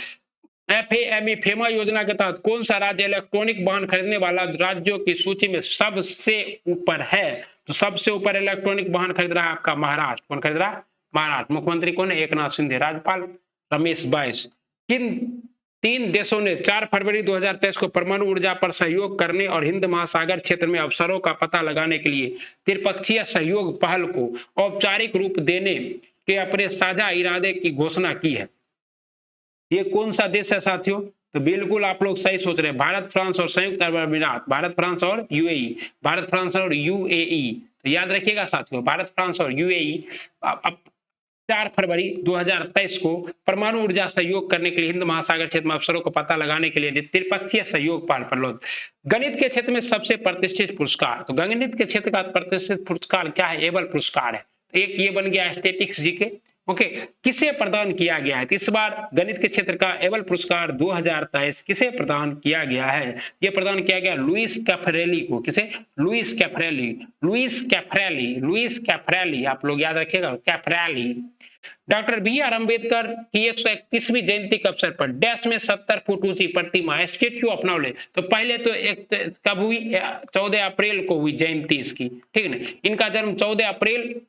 FAME फेमा योजना के तहत कौन सा राज्य इलेक्ट्रॉनिक वाहन खरीदने वाला राज्यों की सूची में सबसे ऊपर है? तो सबसे ऊपर इलेक्ट्रॉनिक वाहन खरीद रहा है आपका महाराष्ट्र। कौन खरीद रहा है? महाराष्ट्र। मुख्यमंत्री कौन है? एकनाथ शिंदे। राज्यपाल रमेश बैस। किन 3 देशों ने 4 फरवरी 2023 को परमाणु ऊर्जा पर सहयोग करने और हिंद महासागर क्षेत्र में अवसरों का पता लगाने के लिए त्रिपक्षीय सहयोग पहल को औपचारिक रूप देने के अपने साझा इरादे की घोषणा की है? ये कौन सा देश है साथियों? तो बिल्कुल आप लोग सही सोच रहे हैं, भारत, फ्रांस और संयुक्त अरब अमीरात। भारत, फ्रांस और UAE, भारत, फ्रांस और UAE। तो याद रखिएगा साथियों, भारत, फ्रांस और UAE अब 4 फरवरी 2023 को परमाणु ऊर्जा सहयोग करने के लिए हिंद महासागर क्षेत्र में अवसरों को पता लगाने के लिए त्रिपक्षीय सहयोग पहल पर लोग। गणित के क्षेत्र में सबसे प्रतिष्ठित पुरस्कार, तो गणित के क्षेत्र का प्रतिष्ठित पुरस्कार क्या है? एबल पुरस्कार है। एक ये बन गया स्टैटिक्स जीके। ओके, किसे प्रदान किया गया है? इस बार गणित के क्षेत्र का एबल पुरस्कार 2023 किसे प्रदान किया गया है? ये प्रदान किया गया लुइस कैफरेली को। किसे? Luis Caffarelli, Luis Caffarelli, Luis Caffarelli. आप लोग याद रखिएगा, कैफरेली। डॉक्टर BR अम्बेडकर की 131वीं जयंती के अवसर पर डैश में 70 फुट ऊंची प्रतिमा स्टेच्यू ऑफ नॉलेज। तो पहले तो एक कब हुई? 14 अप्रैल को हुई जयंती इसकी, ठीक है ना। इनका जन्म 14 अप्रैल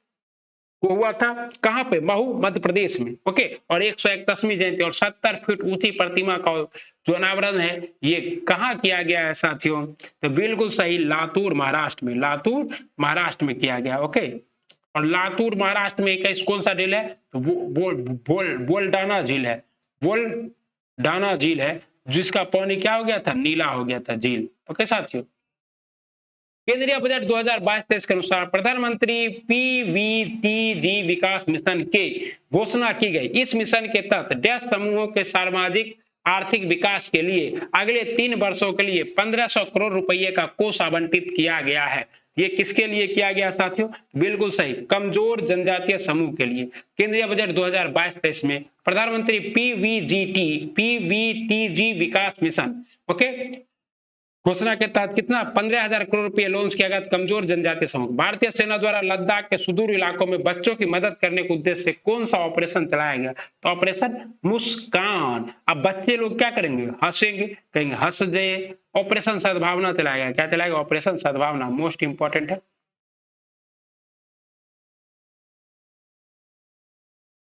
को हुआ था। कहां पे? महू, मध्य प्रदेश में। ओके, और 131वीं जयंती और 70 फीट ऊंची प्रतिमा का जो अनावरण है ये कहां किया गया है साथियों? तो बिल्कुल सही, लातूर महाराष्ट्र में, लातूर महाराष्ट्र में किया गया। ओके, और लातूर महाराष्ट्र में एक कौन सा झील है? तो बोलडाना झील है, बोलडाना झील है, जिसका पानी क्या हो गया था? नीला हो गया था झील। ओके साथियों, केंद्रीय बजट 2022-23 के अनुसार प्रधानमंत्री PVTG विकास मिशन के घोषणा की गई। इस मिशन के तहत डैश समूहों के सामाजिक आर्थिक विकास के लिए अगले 3 वर्षों के लिए 1500 करोड़ रुपए का कोष आवंटित किया गया है। ये किसके लिए किया गया साथियों? बिल्कुल सही, कमजोर जनजातीय समूह के लिए। केंद्रीय बजट 2022-23 में प्रधानमंत्री PVTG विकास मिशन ओके घोषणा के तहत कितना? 15,000 करोड़ रुपए लॉन्च किया गया कमजोर जनजातीय समूह। भारतीय सेना द्वारा लद्दाख के सुदूर इलाकों में बच्चों की मदद करने के उद्देश्य से कौन सा ऑपरेशन चलाया गया? तो ऑपरेशन मुस्कान। अब बच्चे लोग क्या करेंगे? हंसेंगे, कहेंगे हंस दे। ऑपरेशन सद्भावना चलाया गया। क्या चलाएगा? ऑपरेशन सद्भावना, मोस्ट इंपॉर्टेंट है।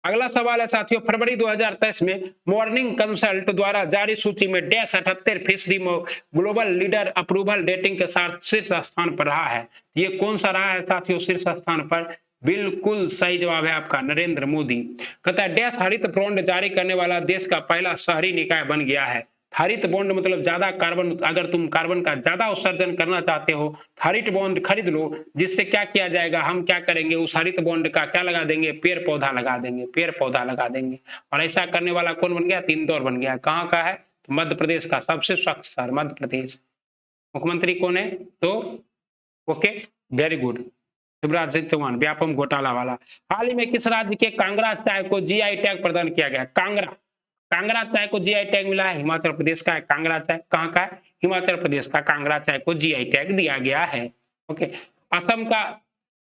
अगला सवाल है साथियों, फरवरी 2023 में मॉर्निंग कंसल्ट द्वारा जारी सूची में dash 78% global leader approval rating के साथ शीर्ष स्थान पर रहा है। ये कौन सा रहा है साथियों शीर्ष स्थान पर? बिल्कुल सही जवाब है आपका, नरेंद्र मोदी। कहता है डैश हरित बॉन्ड जारी करने वाला देश का पहला शहरी निकाय बन गया है। हरित बॉन्ड मतलब ज्यादा कार्बन, अगर तुम कार्बन का ज्यादा उत्सर्जन करना चाहते हो, हरित बॉन्ड खरीद लो, जिससे क्या किया जाएगा, हम क्या करेंगे, उस हरित बॉन्ड का क्या लगा देंगे, पेड़ पौधा लगा देंगे, पेड़ पौधा लगा देंगे। और ऐसा करने वाला कौन बन गया, इंदौर बन गया। कहाँ का है, मध्य प्रदेश का सबसे स्वच्छ शहर मध्य प्रदेश। मुख्यमंत्री कौन है, तो okay, very good, Shivraj Singh Chouhan, Vyapam घोटाला वाला। हाल ही में किस राज्य के कांगड़ा चाय को जीआई टैग प्रदान किया गया, कांगड़ा, कांगड़ा चाय को जीआई टैग मिला है, हिमाचल प्रदेश का है कांगड़ा चाय। कहाँ का है, हिमाचल प्रदेश का कांगड़ा चाय को जीआई टैग दिया गया है। ओके, असम का,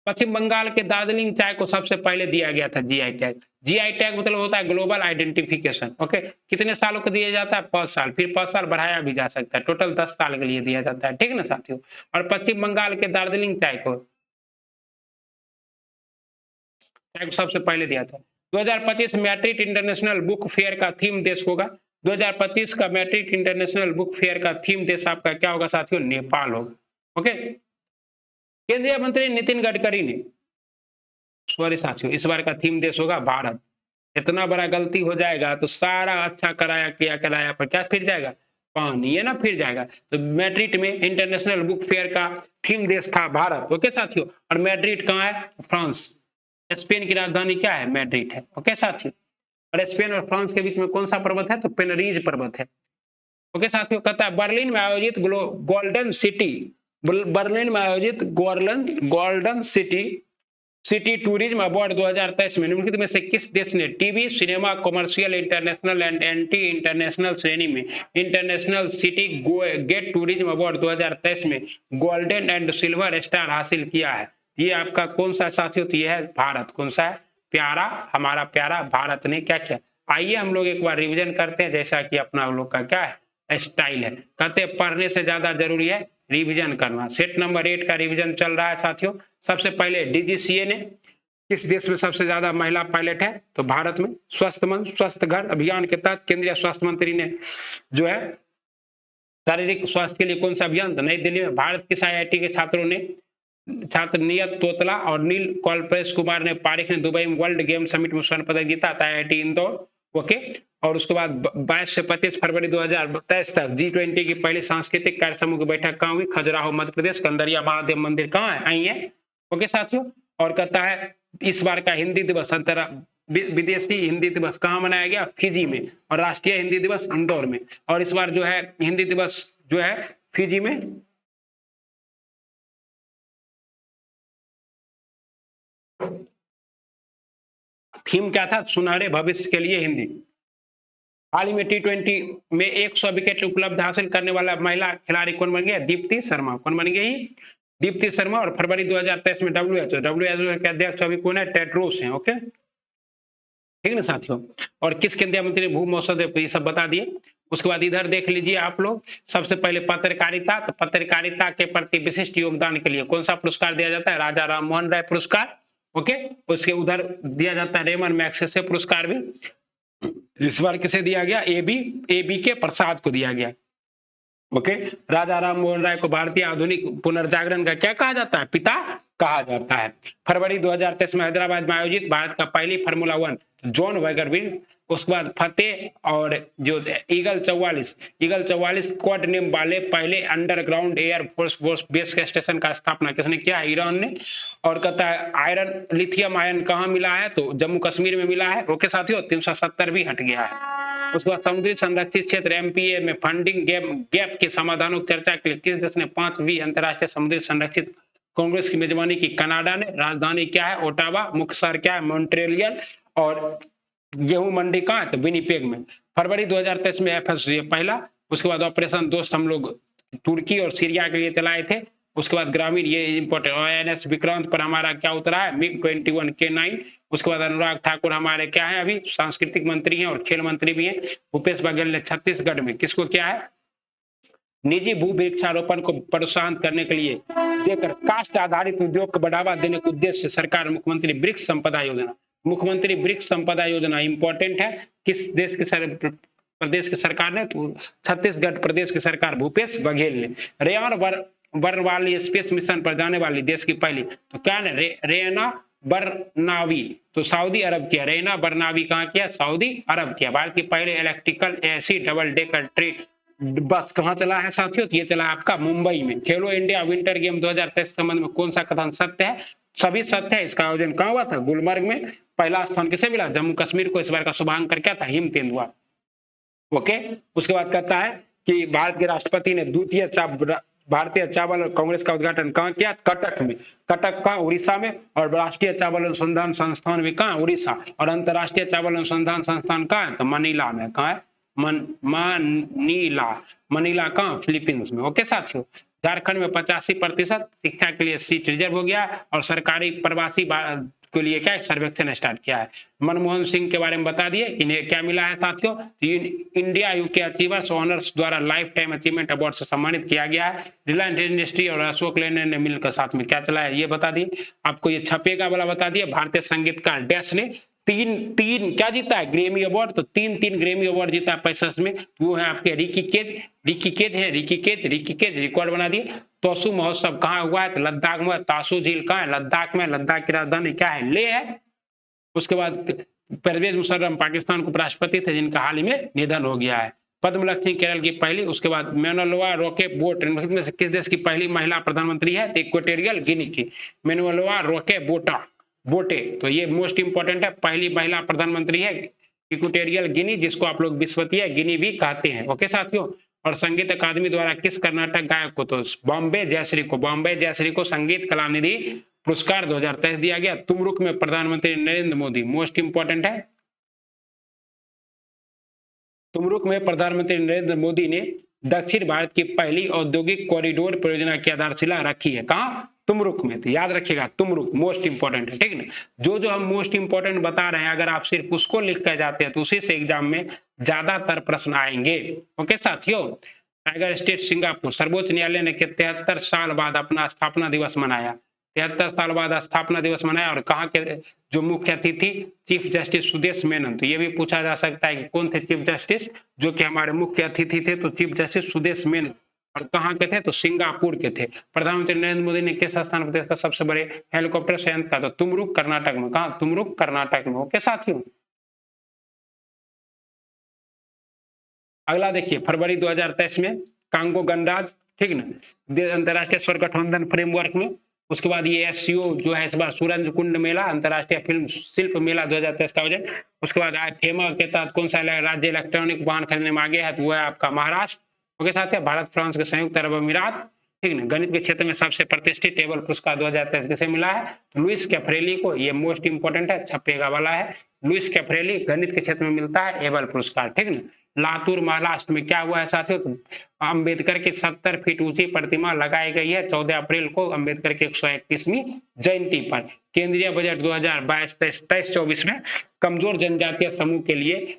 पश्चिम बंगाल के दार्जिलिंग चाय को सबसे पहले दिया गया था जीआई टैग। जीआई टैग मतलब होता है ग्लोबल आइडेंटिफिकेशन। ओके, कितने सालों को दिया जाता है, 5 साल, फिर 5 साल बढ़ाया भी जा सकता है, टोटल 10 साल के लिए दिया जाता है, ठीक है ना साथियों। और पश्चिम बंगाल के दार्जिलिंग चाय को सबसे पहले दिया था। 2025 मैड्रिड इंटरनेशनल बुक फेयर का थीम देश होगा, 2025 का मैड्रिड इंटरनेशनल बुक फेयर का थीम देश आपका क्या होगा साथियों, नेपाल होगा। ओके, केंद्रीय मंत्री नितिन गडकरी ने, सॉरी साथियों, इस बार का थीम देश होगा भारत। इतना बड़ा गलती हो जाएगा तो सारा अच्छा कराया किया कराया पर क्या फिर जाएगा, पानी है ना, फिर जाएगा। तो मैड्रिड में इंटरनेशनल बुक फेयर का थीम देश था भारत। ओके साथियों, और मैड्रिड कहाँ है, फ्रांस। स्पेन की राजधानी क्या है, मैड्रिड है। ओके साथियों, और स्पेन और फ्रांस के बीच में कौन सा पर्वत है, तो पेनरीज पर्वत है। ओके साथियों, कहता है बर्लिन में आयोजित गोल्डन सिटी, बर्लिन में आयोजित गोल्डन सिटी टूरिज्म अवार्ड 2023 में निम्नलिखित में से किस देश ने TV, cinema, commercial, international and anti international श्रेणी में international city gate tourism award 2023 में गोल्डन एंड सिल्वर स्टार हासिल किया है। ये आपका कौन सा साथियों, तो ये है भारत। कौन सा है, प्यारा, हमारा प्यारा भारत ने क्या किया। आइए हम लोग एक बार रिविजन करते हैं, जैसा कि अपना लोग का क्या है, स्टाइल है। कहते हैं पढ़ने से ज्यादा जरूरी है रिवीजन करना। सेट नंबर 8 का रिवीजन चल रहा है साथियों। सबसे पहले डीजीसीए ने, किस देश में सबसे ज्यादा महिला पायलट है, तो भारत में। स्वस्थ मन स्वस्थ घर अभियान के तहत केंद्रीय स्वास्थ्य मंत्री ने जो है शारीरिक स्वास्थ्य के लिए कौन सा अभियान, नई दिल्ली में। भारत किस आईआईटी के छात्रों ने, छात्र नियत तोतला और नील कॉल्प्रेस कुमार ने पारिक ने दुबई में वर्ल्ड गेम समिट में स्वर्ण पदक जीता था, आईआईटी इंदौर। ओके, और उसके बाद 22 से 25 फरवरी 2023 तक G20 की पहली सांस्कृतिक कार्य समूह की बैठक कहाँ हुई, खजुराहो मध्य प्रदेश। कंदरिया महादेव मंदिर कहाँ है, आई है। ओके साथियों, और कहता है इस बार का हिंदी दिवस, विदेशी हिंदी दिवस कहाँ मनाया गया, फिजी में। और राष्ट्रीय हिंदी दिवस इंदौर में। और इस बार जो है हिंदी दिवस जो है फिजी में। थीम क्या था, सुनहरे भविष्य के लिए हिंदी। हाल ही में T20 में 100 विकेट उपलब्ध हासिल करने वाला महिला खिलाड़ी कौन बन गया, दीप्ति शर्मा। कौन बन गई, दीप्ति शर्मा। और फरवरी 2023 में WHO के अध्यक्ष अभी कौन है, टेड्रोस हैं। ओके, ठीक है ना साथियों। और किस केंद्रीय मंत्री ने भू मौसम ये सब बता दिए। उसके बाद इधर देख लीजिए आप लोग, सबसे पहले पत्रकारिता, तो पत्रकारिता के प्रति विशिष्ट योगदान के लिए कौन सा पुरस्कार दिया जाता है, राजा राम मोहन राय पुरस्कार। ओके, उसके उधर दिया जाता है रेमन मैग्सेसे पुरस्कार भी। इस बार किसे दिया गया, एबी के प्रसाद को दिया गया। ओके, राजा राम मोहन राय को भारतीय आधुनिक पुनर्जागरण का क्या कहा जाता है, पिता कहा जाता है। फरवरी 2023 में हैदराबाद में आयोजित भारत का पहली फार्मूला 1 जॉन वैगरविल। उसके बाद फतेह और जो ईगल 44 क्वाड नेम वाले पहले अंडरग्राउंड एयर फोर्स बेस के स्टेशन का स्थापना किसने किया है, ईरान ने। और कहता है आयरन लिथियम आयन कहाँ मिला है, तो जम्मू कश्मीर में मिला है। ओके साथियों, 370 भी हट गया है। उसके बाद समुद्री संरक्षित क्षेत्र एमपीए में फंडिंग गैप के समाधानों की चर्चा के लिए किस देश ने 5वीं अंतर्राष्ट्रीय समुद्री संरक्षित कांग्रेस की मेजबानी की, कनाडा ने। राजधानी क्या है, ओटावा। मुख्य शहर क्या है, मॉन्ट्रियल। और गेहूं मंडी कहाँ है, तो विनिपेग में। फरवरी 2023 में FSDA पहला। उसके बाद ऑपरेशन दोस्त हम लोग तुर्की और सीरिया के लिए चलाए थे। उसके बाद ग्रामीण, ये इंपॉर्टेंट, INS विक्रांत पर हमारा क्या उतरा है, MiG-21 K9। उसके बाद अनुराग ठाकुर हमारे क्या है, अभी सांस्कृतिक मंत्री हैं और खेल मंत्री भी हैं। भूपेश बघेल ने छत्तीसगढ़ में किसको क्या है, निजी भू वृक्षारोपण को प्रोत्साहन करने के लिए देकर कास्ट आधारित उद्योग को बढ़ावा देने के उद्देश्य से सरकार मुख्यमंत्री वृक्ष संपदा योजना, मुख्यमंत्री वृक्ष संपदा योजना इंपॉर्टेंट है। किस देश की प्रदेश की सरकार ने, तो छत्तीसगढ़ प्रदेश की सरकार, भूपेश बघेल ने। रेयान वर्णवाली स्पेस मिशन पर जाने वाली देश की पहली, तो क्या है, रेना बरनावी, तो सऊदी अरब किया। रैना बरनावी कहाँ किया? सऊदी अरब किया। भारत की पहले electrical AC double decker train bus कहाँ चला है साथियों? तो ये चला आपका मुंबई में। खेलो इंडिया विंटर गेम 2023 संबंध में कौन सा कथन सत्य है? सभी सत्य है। इसका आयोजन कहाँ हुआ था? गुलमर्ग में। पहला स्थान किसे मिला? जम्मू कश्मीर को। इस बार का शुभांकर क्या था? हिम तेंदुआ। ओके, उसके बाद कहता है कि भारत के राष्ट्रपति ने द्वितीय भारतीय चावल और कांग्रेस का उद्घाटन कहाँ किया? कटक में। कटक कहाँ? उड़ीसा में। और राष्ट्रीय चावल अनुसंधान संस्थान भी कहाँ? उड़ीसा। और अंतर्राष्ट्रीय चावल अनुसंधान संस्थान कहाँ है? तो मनीला में। कहाँ है? मनीला। मनीला कहाँ? फिलीपींस में। ओके साथियों, झारखंड में 85% शिक्षा के लिए सीट रिजर्व हो गया और सरकारी प्रवासी के लिए क्या सर्वेक्षण स्टार्ट किया है। मनमोहन सिंह के बारे में बता दिए, इन्हें क्या मिला है साथियों? इंडिया यूके अचीवर्स ऑनर्स द्वारा लाइफ टाइम अचीवमेंट अवार्ड से सम्मानित किया गया है। रिलायंस इंडस्ट्री और अशोक लेलैंड ने मिलकर साथ में क्या चलाया ये बता दिए। आपको ये छपेगा वाला बता दिए। भारतीय संगीतकार डैश ने तीन क्या जीता है? Grammy award. तो तीन ग्रेमी अवार्ड जीता है 65 में। वो है आपके रिकी केज रिकॉर्ड बना दिए। तोसु महोत्सव कहाँ हुआ है? तो लद्दाख में। तासु झील कहाँ है? लद्दाख में। लद्दाख की राजधानी क्या है? लेह है। उसके बाद परवेज मुशर्रफ पाकिस्तान के उपराष्ट्रपति थे जिनका हाल ही में निधन हो गया है। पद्म लक्ष्मी केरल की पहली। उसके बाद मैनुअलवा रोके बोट में से किस देश की पहली महिला प्रधानमंत्री है? तो इक्वेटोरियल गिनी की मैनुअलवा रोके बोटे। तो ये मोस्ट इंपोर्टेंट है, पहली महिला प्रधानमंत्री है इक्वेटोरियल गिनी, जिसको आप लोग विश्वतीय गिनी भी कहते हैं। ओके साथियों, और संगीत अकादमी द्वारा किस कर्नाटक गायक को? तो बॉम्बे जयश्री को संगीत कलानिधि पुरस्कार 2023 दिया गया। तुमरुक में प्रधानमंत्री नरेंद्र मोदी, मोस्ट इंपोर्टेंट है, तुमरुक में प्रधानमंत्री नरेंद्र मोदी ने दक्षिण भारत की पहली औद्योगिक कॉरिडोर परियोजना की आधारशिला रखी है। कहाँ? तुमरुक में। तो याद रखिएगा तुमरुक मोस्ट इंपोर्टेंट है, ठीक है ना। जो हम मोस्ट इंपोर्टेंट बता रहे हैं, अगर आप सिर्फ उसको लिख कर जाते हैं तो उसी से एग्जाम में ज्यादातर प्रश्न आएंगे। ओके साथियों, टाइगर स्टेट सिंगापुर, सर्वोच्च न्यायालय ने 73 साल बाद अपना स्थापना दिवस मनाया। 73 साल बाद स्थापना दिवस मनाया। और कहाँ के जो मुख्य अतिथि? Chief justice Sudesh Menon. तो ये भी पूछा जा सकता है कि कौन थे चीफ जस्टिस जो कि हमारे मुख्य अतिथि थे? तो चीफ जस्टिस सुदेश मेनन। और कहाँ के थे? तो सिंगापुर के थे। प्रधानमंत्री नरेंद्र मोदी ने किस स्थान पर देश का सबसे बड़े हेलीकॉप्टर संयंत्र का? तो तुमरुक कर्नाटक में। कहाँ? तुमरुक कर्नाटक में। ओके साथियों, अगला देखिए, फरवरी 2023 में कांगो गणराज्य, ठीक ना, अंतर्राष्ट्रीय स्वर गठबंधन फ्रेमवर्क में। उसके बाद ये एससीओ जो है इस बार सूरज कुंड मेला, अंतर्राष्ट्रीय फिल्म शिल्प मेला 2023 का आयोजन। उसके बाद फेमा के तहत कौन सा राज्य इलेक्ट्रॉनिक वाहन खरीदने में आगे है? तो वो है आपका महाराष्ट्र। ओके साथियों, भारत फ्रांस के संयुक्त अरब अमीरात, ठीक ना। गणित के क्षेत्र में सबसे प्रतिष्ठित टेबल पुरस्कार 2023 किसे मिला है? तो लुइस कैफरेली को। ये मोस्ट इंपोर्टेंट है, छपेगा वाला है। लुइस कैफरेली गणित के क्षेत्र में मिलता है एबल पुरस्कार, ठीक ना। लातूर महाराष्ट्र में क्या हुआ है साथियों? तो अंबेडकर की 70 फीट ऊंची प्रतिमा लगाई गई है 14 अप्रैल को अंबेडकर की 131वीं जयंती पर। केंद्रीय बजट 2022-23-24 में कमजोर जनजातीय समूह के लिए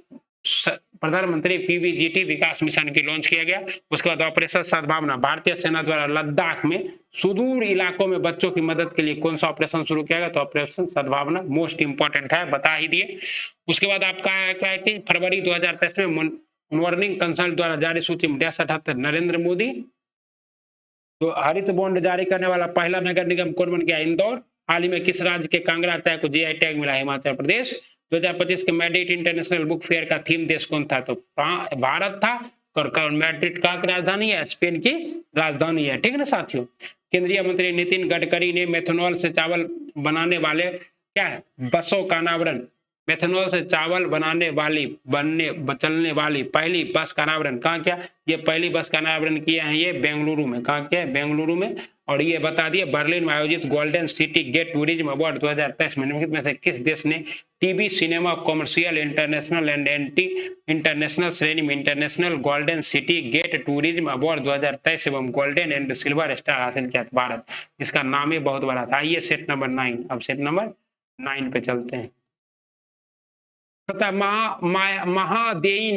प्रधानमंत्री पीवीजीटी विकास मिशन की लॉन्च किया गया। उसके बाद ऑपरेशन सद्भावना, भारतीय सेना द्वारा लद्दाख में सुदूर इलाकों में बच्चों की मदद के लिए कौन सा ऑपरेशन शुरू किया गया? तो ऑपरेशन सद्भावना मोस्ट इंपोर्टेंट है, बता ही दिए। उसके बाद आपका क्या है कि फरवरी 2023 में मॉर्निंग कंसल्ट द्वारा जारी सूची में 78 नरेंद्र मोदी। तो हरित बॉन्ड जारी करने वाला पहला नगर निगम कौन बन गया? इंदौर। हाल ही में किस राज्य के कांगड़ा चाय को जीआई टैग मिला? हिमाचल प्रदेश। 2025 के मैड्रिड इंटरनेशनल बुक फेयर का थीम देश कौन था? तो भारत था। और मैड्रिड कहाँ की राजधानी है? स्पेन की राजधानी है, ठीक है ना साथियों। केंद्रीय मंत्री नितिन गडकरी ने मेथनॉल से चावल बनाने वाले क्या है बसों का अनावरण, मेथनॉल से चावल चलने वाली पहली बस का अनावरण कहाँ किया? ये पहली बस का अनावरण किया है ये बेंगलुरु में। कहाँ किया है? बेंगलुरु में। और ये बता दिए बर्लिन में आयोजित golden city gate tourism award 2023 में निम्नलिखित में से किस देश ने TV cinema commercial international and anti international श्रेणी में international golden city gate tourism award 2023 एवं गोल्डन एंड सिल्वर स्टार हासिल किया? भारत। इसका नाम ही बहुत बड़ा था। आइए सेट नंबर 9, अब सेट नंबर 9 पे चलते हैं। महादेई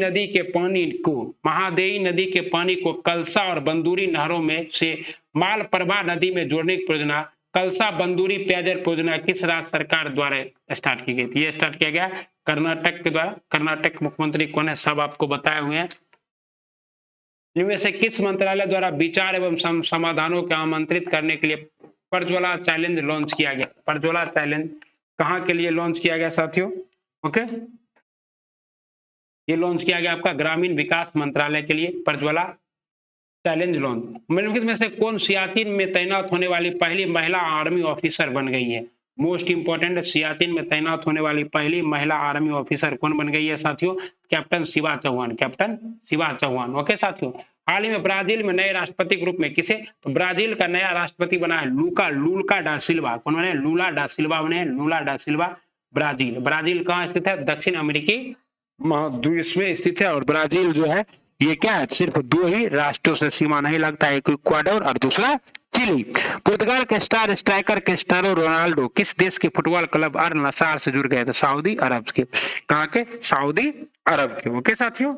नदी के पानी को कलसा और बंदूरी नहरों में से मालप्रभा नदी में जोड़ने की परियोजना कलसा बंदूरी पेयजल परियोजना किस राज्य सरकार द्वारा स्टार्ट की गई थी? ये स्टार्ट किया गया कर्नाटक के द्वारा। कर्नाटक मुख्यमंत्री कौन है? सब आपको बताए हुए हैं। इनमें से किस मंत्रालय द्वारा विचार एवं समाधानों को आमंत्रित करने के लिए प्रज्वला चैलेंज लॉन्च किया गया? प्रज्वला चैलेंज कहाँ के लिए लॉन्च किया गया साथियों? ओके, ये लॉन्च किया गया आपका ग्रामीण विकास मंत्रालय के लिए प्रज्वला चैलेंज लॉन्च। निम्नलिखित में से कौन सियाचिन में तैनात होने वाली पहली महिला आर्मी ऑफिसर बन गई है? मोस्ट इंपोर्टेंट है, सियाचिन में तैनात होने वाली पहली महिला आर्मी ऑफिसर कौन बन गई है साथियों? Captain Shiva Chauhan, captain Shiva Chauhan. Okay साथियों, हाल ही में ब्राजील में नए राष्ट्रपति के रूप में किसे, तो ब्राजील का नया राष्ट्रपति बना है लूला डा सिल्वा। कौन बने? लूला डा सिल्वा बने, लूला डा सिल्वा। ब्राजील, ब्राजील कहाँ स्थित है? दक्षिण अमेरिकी महाद्वीप में स्थित है। और ब्राजील जो है ये क्या है, सिर्फ दो ही राष्ट्रों से सीमा नहीं लगता है, एक इक्वाडोर और दूसरा चिली। पुर्तगाल के स्टार स्ट्राइकर क्रिस्टियानो रोनाल्डो किस देश के फुटबॉल क्लब अल नसार से जुड़ गए थे? सऊदी अरब के। कहाँ के? सऊदी अरब के। ओके साथियों,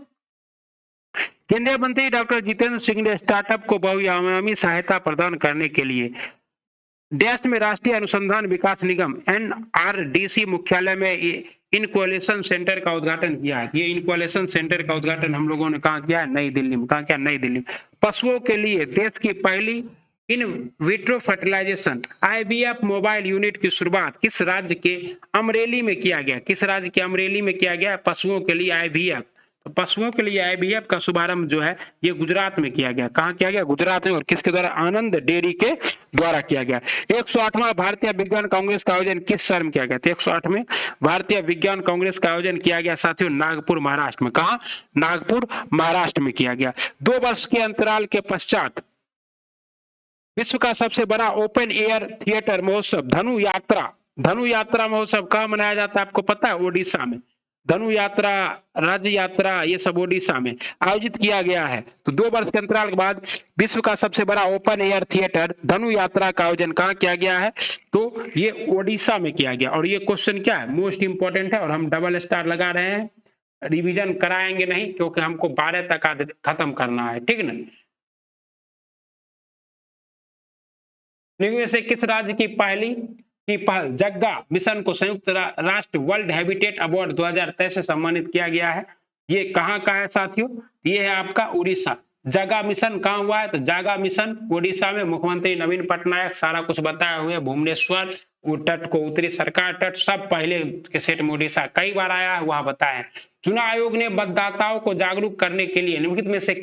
केंद्रीय मंत्री डॉक्टर जितेंद्र सिंह ने स्टार्टअप को बहुआयामी सहायता प्रदान करने के लिए देश में राष्ट्रीय अनुसंधान विकास निगम एनआरडीसी मुख्यालय में इनक्यूबेशन सेंटर का उद्घाटन किया है। ये इनक्यूबेशन सेंटर का उद्घाटन हम लोगों ने कहाँ किया है? नई दिल्ली में। कहाँ किया? नई दिल्ली में। पशुओं के लिए देश की पहली in vitro fertilization IVF mobile unit की शुरुआत किस राज्य के अमरेली में किया गया? किस राज्य के अमरेली में किया गया? पशुओं के लिए आईवीएफ, तो पशुओं के लिए आईवीएफ का शुभारंभ जो है ये गुजरात में किया गया। कहाँ किया गया? गुजरात में। और किसके द्वारा? आनंद डेयरी के द्वारा किया गया। 108वां भारतीय विज्ञान कांग्रेस का आयोजन किस शहर में किया गया? 108वें भारतीय विज्ञान कांग्रेस का आयोजन किया गया साथियों नागपुर महाराष्ट्र में। कहा? नागपुर महाराष्ट्र में किया गया। 2 वर्ष के अंतराल के पश्चात विश्व का सबसे बड़ा ओपन एयर थिएटर महोत्सव धनु यात्रा महोत्सव कहाँ मनाया जाता है आपको पता है? ओडिशा में। धनु यात्रा, राज्य यात्रा, ये सब ओडिशा में आयोजित किया गया है। तो 2 वर्ष के अंतराल के बाद विश्व का सबसे बड़ा ओपन एयर थिएटर धनु यात्रा का आयोजन कहाँ किया गया है? तो ये ओडिशा में किया गया। और ये क्वेश्चन क्या है? मोस्ट इंपोर्टेंट है और हम डबल स्टार लगा रहे हैं, रिवीजन कराएंगे नहीं क्योंकि हमको 12 तक खत्म करना है, ठीक ना। इनमें से किस राज्य की पहल जग्गा मिशन को संयुक्त राष्ट्र वर्ल्ड हैबिटेट अवार्ड 2023 से सम्मानित किया गया है? ये कहाँ का है साथियों? ये है आपका उड़ीसा। जगा मिशन कहाँ हुआ है? तो जागा मिशन उड़ीसा में। मुख्यमंत्री नवीन पटनायक सारा कुछ बताए हुए, भुवनेश्वर तट को उत्तरी सरकार तट सब पहले के सेट में उड़ीसा कई बार आया है, वहां बताया। चुनाव आयोग ने मतदाताओं को जागरूक करने के लिए निम्नलिखित में से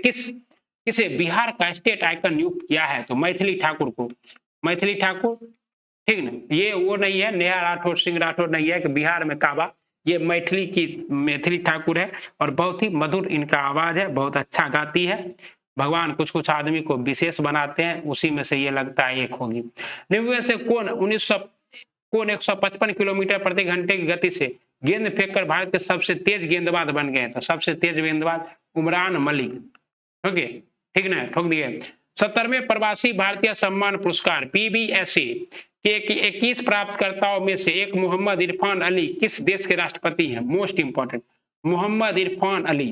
किसे बिहार का स्टेट आइकन नियुक्त किया है? तो मैथिली ठाकुर को। मैथिली ठाकुर, ठीक ना। ये वो नहीं है नेहा राठौर सिंह राठौर नहीं है कि बिहार में काबा, ये मैथिली ठाकुर है। और बहुत ही मधुर इनका आवाज है, बहुत अच्छा गाती है। भगवान कुछ कुछ आदमी को विशेष बनाते हैं, उसी में से ये लगता है एक होगी। निम्न में से कौन 155 किलोमीटर प्रति घंटे की गति से गेंद फेंककर भारत के सबसे तेज गेंदबाज बन गए? तो सबसे तेज गेंदबाज उमरान मलिक। ओके, ठीक ना, ठोक दिए। 70वें प्रवासी भारतीय सम्मान पुरस्कार पीबीएसए के 21 प्राप्तकर्ताओं में से एक मोहम्मद इरफान अली किस देश के राष्ट्रपति हैं? मोस्ट इंपोर्टेंट, मोहम्मद इरफान अली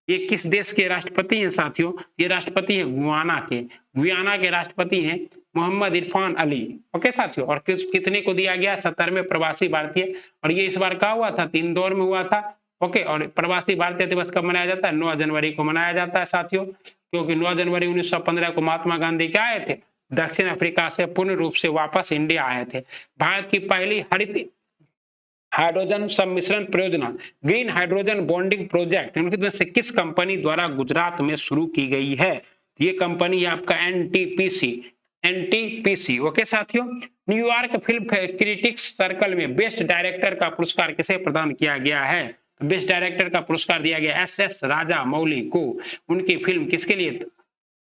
ये किस देश के राष्ट्रपति हैं साथियों? ये राष्ट्रपति हैं गुयाना के राष्ट्रपति हैं मोहम्मद इरफान अली। ओके साथियों, और कितने को दिया गया? 70वें प्रवासी भारतीय। और ये इस बार कहा हुआ था? इंदौर में हुआ था। ओके, और प्रवासी भारतीय दिवस कब मनाया जाता है? 9 जनवरी को मनाया जाता है साथियों, क्योंकि 9 जनवरी 1915 को महात्मा गांधी क्या आए थे? दक्षिण अफ्रीका से पूर्ण रूप से वापस इंडिया आए थे। भारत की पहली हरित हाइड्रोजन सम्मिश्रण परियोजना ग्रीन हाइड्रोजन बॉन्डिंग प्रोजेक्ट निम्नलिखित में से किस कंपनी द्वारा गुजरात में शुरू की गई है? ये कंपनी आपका एनटीपीसी। ओके साथियों, न्यूयॉर्क फिल्म क्रिटिक्स सर्कल में बेस्ट डायरेक्टर का पुरस्कार किसे प्रदान किया गया है? बेस्ट डायरेक्टर का पुरस्कार दिया गया एस राजा मौली को। उनकी फिल्म किसके लिए?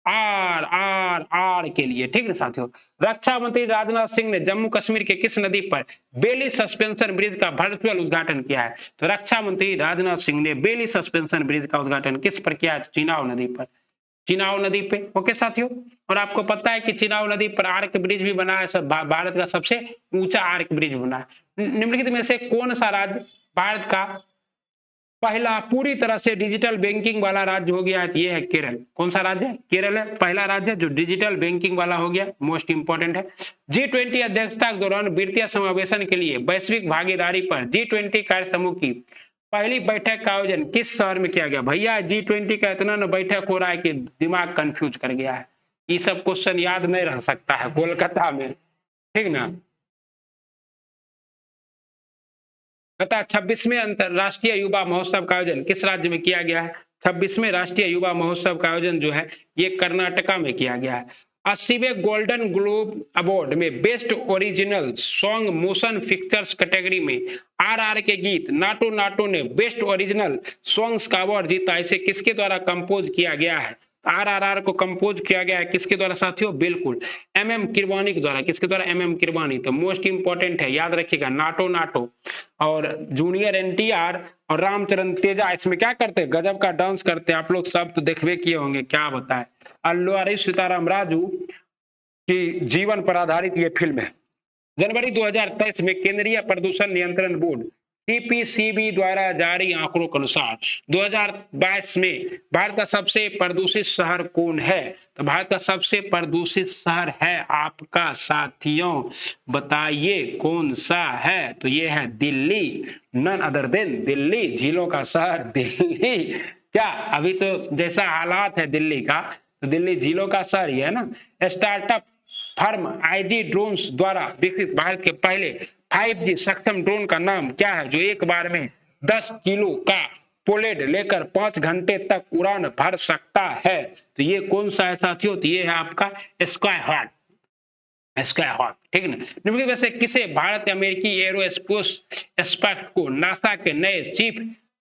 आर के लिए, ठीक है साथियों। रक्षा मंत्री राजनाथ सिंह ने जम्मू कश्मीर के किस नदी पर बेली सस्पेंशन ब्रिज का वर्चुअल उद्घाटन किया है? तो रक्षा मंत्री राजनाथ सिंह ने बेली सस्पेंशन ब्रिज का उद्घाटन किस पर किया है? चिनाव नदी पर, चिनाव नदी पे। ओके साथियों, और आपको पता है कि चिनाव नदी पर आर्क ब्रिज भी बना है, भारत का सबसे ऊंचा आर्क ब्रिज बना है। निम्नलिखित में से कौन सा राज्य भारत का पहला पूरी तरह से डिजिटल बैंकिंग वाला राज्य हो गया है? ये है केरल। कौन सा राज्य है? केरल है पहला राज्य जो डिजिटल बैंकिंग वाला हो गया। मोस्ट इंपोर्टेंट है। G20 अध्यक्षता के दौरान वित्तीय समावेशन के लिए वैश्विक भागीदारी पर G20 कार्य समूह की पहली बैठक का आयोजन किस शहर में किया गया? भैया G20 का इतना न बैठक हो रहा है कि दिमाग कंफ्यूज कर गया है। ये सब क्वेश्चन याद नहीं रह सकता है। कोलकाता में, ठीक ना। बता 26वें अंतरराष्ट्रीय युवा महोत्सव का आयोजन किस राज्य में किया गया है? 26वें राष्ट्रीय युवा महोत्सव का आयोजन जो है ये कर्नाटका में किया गया है। 80वें गोल्डन ग्लोब अवार्ड में best original song motion pictures category में आरआर के गीत नाटो नाटो ने बेस्ट ओरिजिनल सॉन्ग्स का अवार्ड जीता। इसे किसके द्वारा कंपोज किया गया है? आरआरआर को कंपोज किया गया है किसके द्वारा साथियों? बिल्कुल एमएम किरवानी के द्वारा। किसके द्वारा? एमएम किरवानी। तो मोस्ट इंपॉर्टेंट है, याद रखिएगा, नाटो नाटो। और जूनियर एनटीआर और रामचरण तेजा इसमें क्या करते हैं? गजब का डांस करते हैं। आप लोग सब तो देखवे किए होंगे, क्या बताएं। अल्लू अर्जुन सीताराम राजू की जीवन पर आधारित ये फिल्म है। जनवरी 2023 में केंद्रीय प्रदूषण नियंत्रण बोर्ड सीपीसीबी द्वारा जारी आंकड़ों के अनुसार 2022 में भारत का सबसे प्रदूषित शहर कौन है? तो भारत का सबसे प्रदूषित शहर है आपका साथियों, बताइए कौन सा है? तो ये है Delhi, none other than Delhi, झीलों का शहर दिल्ली। क्या अभी तो जैसा हालात है दिल्ली का, तो दिल्ली झीलों का शहर ही है ना। स्टार्टअप फर्म आईजी ड्रोन्स द्वारा विकसित भारत के पहले 5G सक्षम ड्रोन का नाम क्या है, जो एक बार में 10 किलो का पेलोड लेकर 5 घंटे तक उड़ान भर सकता है? तो ये कौन सा है साथियों? तो ये है आपका स्काई हॉट, स्काई हॉट, ठीक है ना। निम्नलिखित में से किसे भारत अमेरिकी एरोस्पेस एक्सपर्ट को नासा के नए चीफ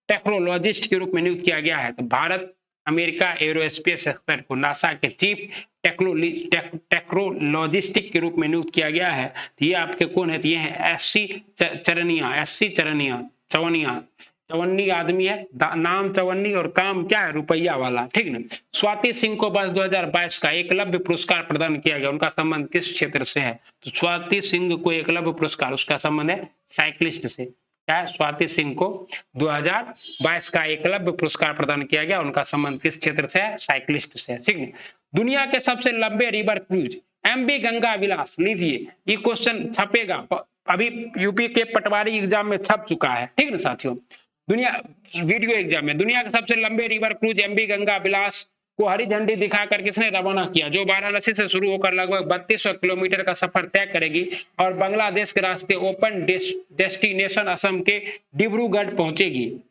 टेक्नोलॉजिस्ट के रूप में नियुक्त किया गया है? तो भारत अमेरिका एरोस्पेस एक्सपर्ट को नासा के चीफ टेक्नोलॉजिस्टिक के रूप में नियुक्त किया गया है। तो ये आपके कौन है? तो ये है एससी चरनिया, एससी चरनिया, चवनिया, चवन्नी आदमी है, नाम चवन्नी और काम क्या है? रुपया वाला, ठीक ना। स्वाति सिंह को वर्ष 2022 का एकलव्य पुरस्कार प्रदान किया गया, उनका संबंध किस क्षेत्र से है? तो स्वाति सिंह को एकलव्य पुरस्कार, उसका संबंध है साइक्लिस्ट से। क्या है? स्वाति सिंह को 2022 का एकलव्य पुरस्कार प्रदान किया गया, उनका संबंध किस क्षेत्र से है? साइक्लिस्ट से, ठीक है। दुनिया के सबसे लंबे रिवर क्रूज एमबी गंगा विलास, लीजिए ये क्वेश्चन छपेगा, अभी यूपी के पटवारी एग्जाम में छप चुका है, ठीक ना साथियों। दुनिया वीडियो एग्जाम में दुनिया के सबसे लंबे रिवर क्रूज एमबी गंगा विलास को हरी झंडी दिखाकर किसने रवाना किया, जो वाराणसी से शुरू होकर लगभग 3200 किलोमीटर का सफर तय करेगी और बांग्लादेश के रास्ते ओपन डेस्टिनेशन असम के डिब्रूगढ़ पहुंचेगी?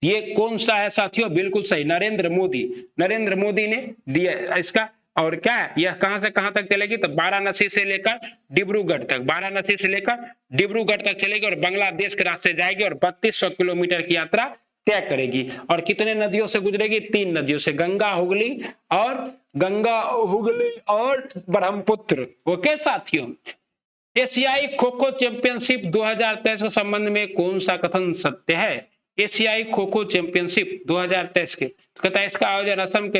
ये कौन सा है साथियों? बिल्कुल सही, नरेंद्र मोदी। नरेंद्र मोदी ने दिया इसका। और क्या है, यह कहां से कहां तक चलेगी? तो वाराणसी से लेकर डिब्रूगढ़ तक, वाराणसी से लेकर डिब्रूगढ़ तक चलेगी और बांग्लादेश के रास्ते जाएगी और 3200 किलोमीटर की यात्रा तय करेगी। और कितने नदियों से गुजरेगी? 3 नदियों से, गंगा हुगली और ब्रह्मपुत्र। ओके साथियों। एशियाई खो खो चैंपियनशिप 2023 के संबंध में कौन सा कथन सत्य है? एशियाई खो खो चैंपियनशिप 2023 के, तो कहता है इसका आयोजन असम के